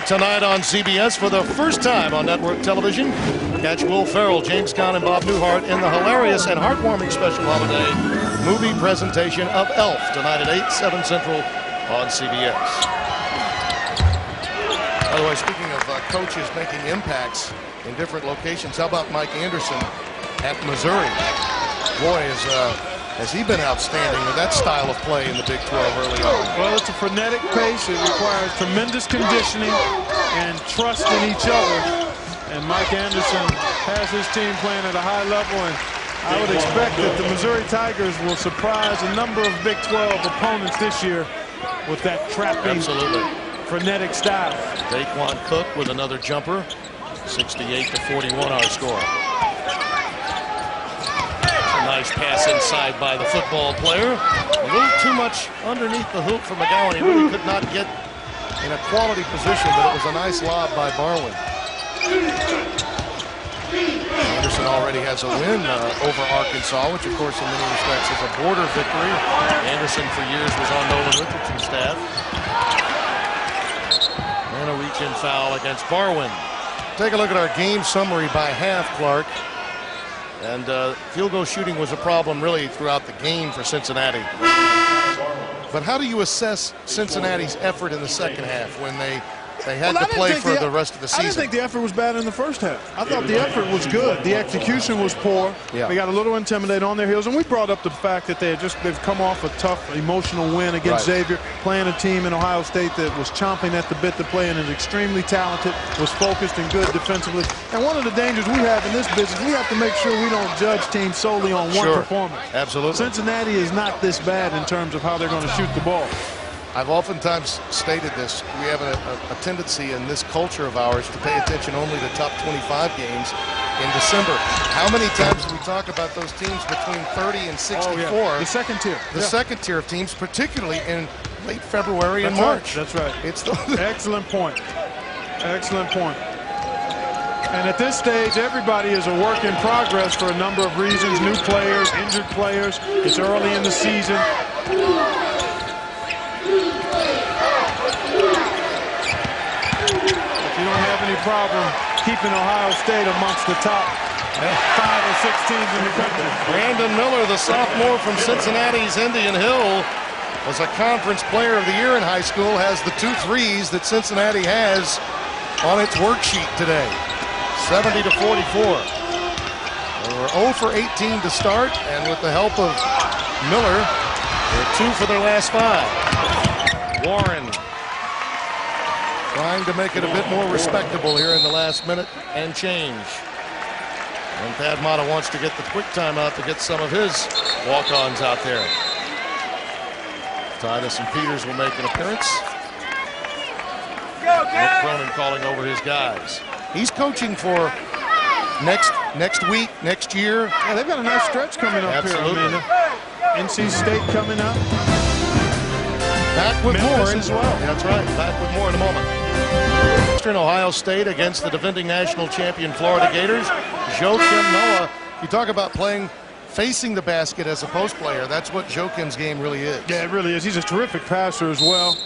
Tonight on CBS, for the first time on network television, catch Will Ferrell, James Caan, and Bob Newhart in the hilarious and heartwarming special holiday movie presentation of Elf, tonight at 8, 7 Central on CBS. By the way, speaking of coaches making impacts in different locations, how about Mike Anderson at Missouri? Boy, has he been outstanding with that style of play in the Big 12 early on. Well, it's a frenetic pace. It requires tremendous conditioning and trust in each other. And Mike Anderson has his team playing at a high level, and I would expect that the Missouri Tigers will surprise a number of Big 12 opponents this year with that trapping, frenetic style. Daquan Cook with another jumper. 68-41 our score. Nice pass inside by the football player. A little too much underneath the hoop for McGowan. He really could not get in a quality position, but it was a nice lob by Barwin. Anderson already has a win over Arkansas, which of course in many respects is a border victory. Anderson for years was on Nolan Richardson's staff. And a reach-in foul against Barwin. Take a look at our game summary by half, Clark. And field goal shooting was a problem really throughout the game for Cincinnati. But how do you assess Cincinnati's effort in the second half when they had to play for the rest of the season? I didn't think the effort was bad in the first half. I thought the effort was good. The execution was poor. They got a little intimidated on their heels. And we brought up the fact that they've come off a tough, emotional win against Xavier, playing a team in Ohio State that was chomping at the bit to play and is extremely talented, was focused and good defensively. And one of the dangers we have in this business, we have to make sure we don't judge teams solely on one performance. Absolutely. Cincinnati is not this bad in terms of how they're going to shoot the ball. I've oftentimes stated this. We have a tendency in this culture of ours to pay attention only to top 25 games in December. How many times do we talk about those teams between 30 and 64? The second tier. The second tier of teams, particularly in late February and March. That's right. It's excellent point. Excellent point. And at this stage, everybody is a work in progress for a number of reasons. New players, injured players. It's early in the season. You don't have any problem keeping Ohio State amongst the top 5 or 6 teams in the country. Brandon Miller, the sophomore from Cincinnati's Indian Hill, was a conference player of the year in high school, has the 2 threes that Cincinnati has on its worksheet today. 70-44. They were 0 for 18 to start, and with the help of Miller, they're 2 for their last 5. Warren trying to make it a bit more respectable here in the last minute and change. And Thad Matta wants to get the quick timeout to get some of his walk-ons out there. Titus and Peters will make an appearance. Nick Cronin calling over his guys. He's coaching for next week, next year. Yeah, they've got a nice stretch coming up here. NC State coming up. Back with Memphis more as well. That's right. Back with more in a moment. Western Ohio State against the defending national champion Florida Gators. Joakim Noah. You talk about facing the basket as a post player. That's what Joakim's game really is. Yeah, it really is. He's a terrific passer as well.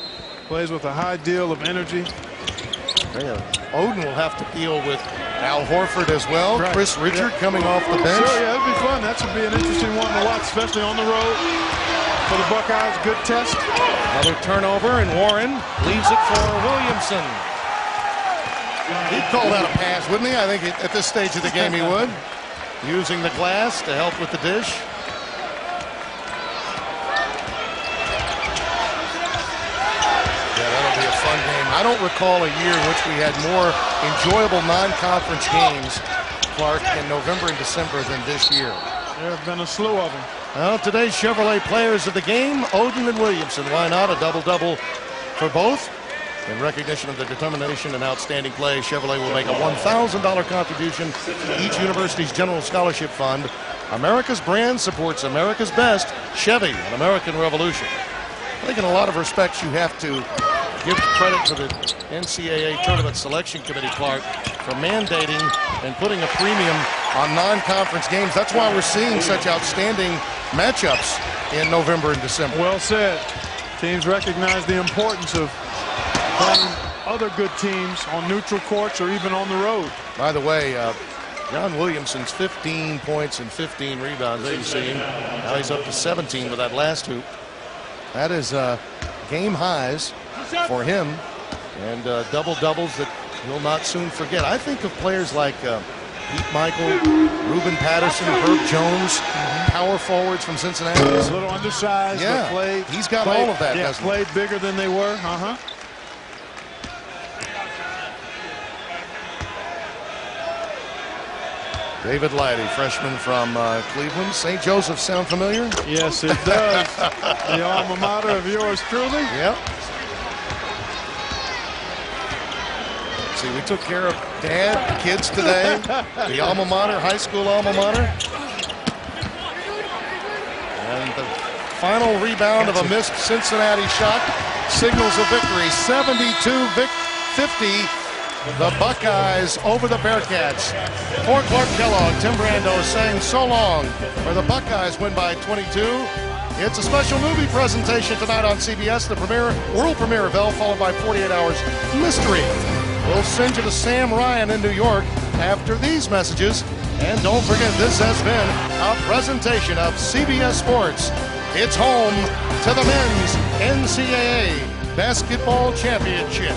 Plays with a high deal of energy. Oden will have to deal with Al Horford as well. Right. Chris Richard coming off the bench. Sure, yeah, it'll be fun. That should be an interesting one to watch, especially on the road. For the Buckeyes, good test. Another turnover, and Warren leaves it for Williamson. He'd call that a pass, wouldn't he? I think at this stage of the game he would. Using the glass to help with the dish. Yeah, that'll be a fun game. I don't recall a year in which we had more enjoyable non-conference games, Clark, in November and December than this year. There have been a slew of them. Well, today's Chevrolet players of the game, Oden and Williamson. Why not? A double-double for both. In recognition of their determination and outstanding play, Chevrolet will make a $1,000 contribution to each university's general scholarship fund America's brand supports America's best. Chevy, an American Revolution. I think in a lot of respects you have to give credit to the NCAA Tournament Selection Committee, Clark, for mandating and putting a premium on non-conference games. That's why we're seeing such outstanding matchups in November and December. Well said. Teams recognize the importance of playing other good teams on neutral courts or even on the road. By the way, John Williamson's 15 points and 15 rebounds. There you see him. Now he's up to 17 with that last hoop. That is game highs for him, and double-doubles that he'll not soon forget. I think of players like Pete Michael, Ruben Patterson, Herb Jones, power forwards from Cincinnati. He's a little undersized, but played. He's got all of that, doesn't he? Played bigger than they were. David Lighty, freshman from Cleveland. St. Joseph sound familiar? Yes, it does. The alma mater of yours truly. Yep. See, we took care of Dad, kids today. The alma mater, high school alma mater. And the final rebound of a missed Cincinnati shot signals a victory. 72-50. The Buckeyes over the Bearcats. For Clark Kellogg, Tim Brando saying so long, where the Buckeyes win by 22. It's a special movie presentation tonight on CBS, the world premiere of Elle, followed by 48 Hours Mystery. We'll send you to Sam Ryan in New York after these messages. And don't forget, this has been a presentation of CBS Sports. It's home to the men's NCAA Basketball Championship.